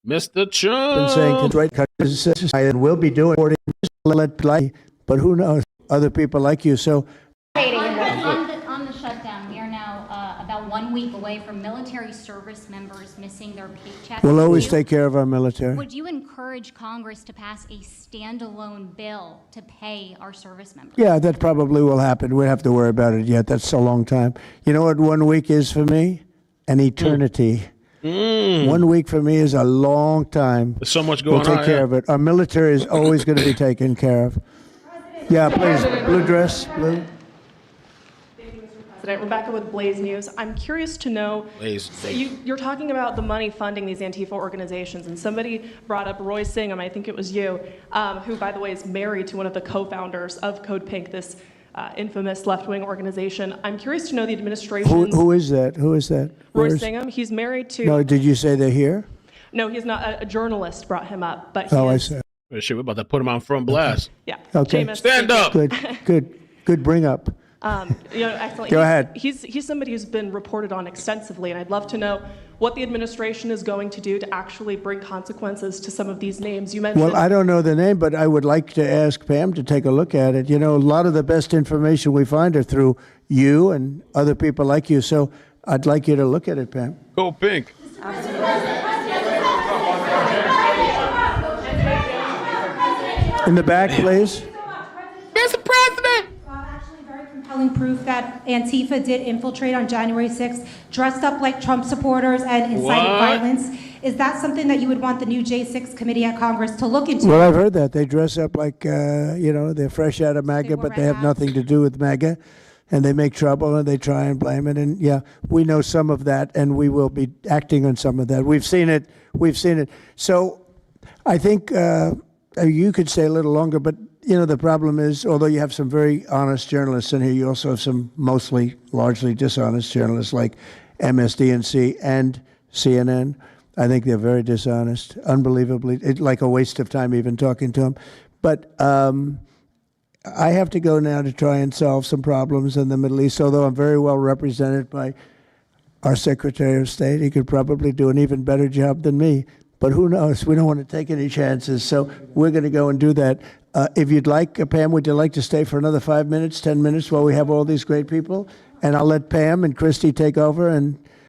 Mr. Been Trump. saying to right countries, and we'll be doing it, but who knows? Other people like you. So On the shutdown, we are now about 1 week away from military service members missing their paychecks. we'll always take care of our military. Would you encourage Congress to pass a standalone bill to pay our service members? Yeah, that probably will happen. We don't have to worry about it yet. That's a long time. You know what 1 week is for me? An eternity. 1 week for me is a long time. There's so much going We'll take on. care of it. Our military is always going to be taken care of. Yeah, please. Blue dress, blue. President, Rebecca with Blaze News. I'm curious to know, so you're talking about the money funding these Antifa organizations, and somebody brought up Roy Singham, I think it was you, who, by the way, is married to one of the co-founders of Code Pink, this infamous left-wing organization. I'm curious to know the administration. Who is that? Who is that? Roy Where's- Singham, he's married to. No, did you say they're here? No, he's not. A journalist brought him up, but he Oh, I is. see. Shit, we're about to put him on front blast. Yeah. Okay. Jameis, Stand up. Good bring up. Excellent. Go ahead. He's somebody who's been reported on extensively, and I'd love to know what the administration is going to do to actually bring consequences to some of these names. You mentioned. Well, I don't know the name, but I would like to ask Pam to take a look at it. You know, a lot of the best information we find are through you and other people like you. So I'd like you to look at it, Pam. Go Pink. In the back, please. Mr. President! Compelling proof that Antifa did infiltrate on January 6th, dressed up like Trump supporters and incited What? violence. Is that something that you would want the new J6 committee at Congress to look into? Well, I've heard that. They dress up like, they're fresh out of MAGA, but they have nothing to do with MAGA. And they make trouble and they try and blame it. And yeah, we know some of that and we will be acting on some of that. We've seen it. So I think you could stay a little longer, but the problem is, although you have some very honest journalists in here, you also have some largely dishonest journalists like MSDNC and CNN. I think they're very dishonest, unbelievably, like a waste of time even talking to them. But I have to go now to try and solve some problems in the Middle East, although I'm very well represented by our Secretary of State. He could probably do an even better job than me. But who knows? We don't want to take any chances. So we're going to go and do that. If you'd like, Pam, would you like to stay for another 5 minutes, 10 minutes while we have all these great people? And I'll let Pam and Christy take over and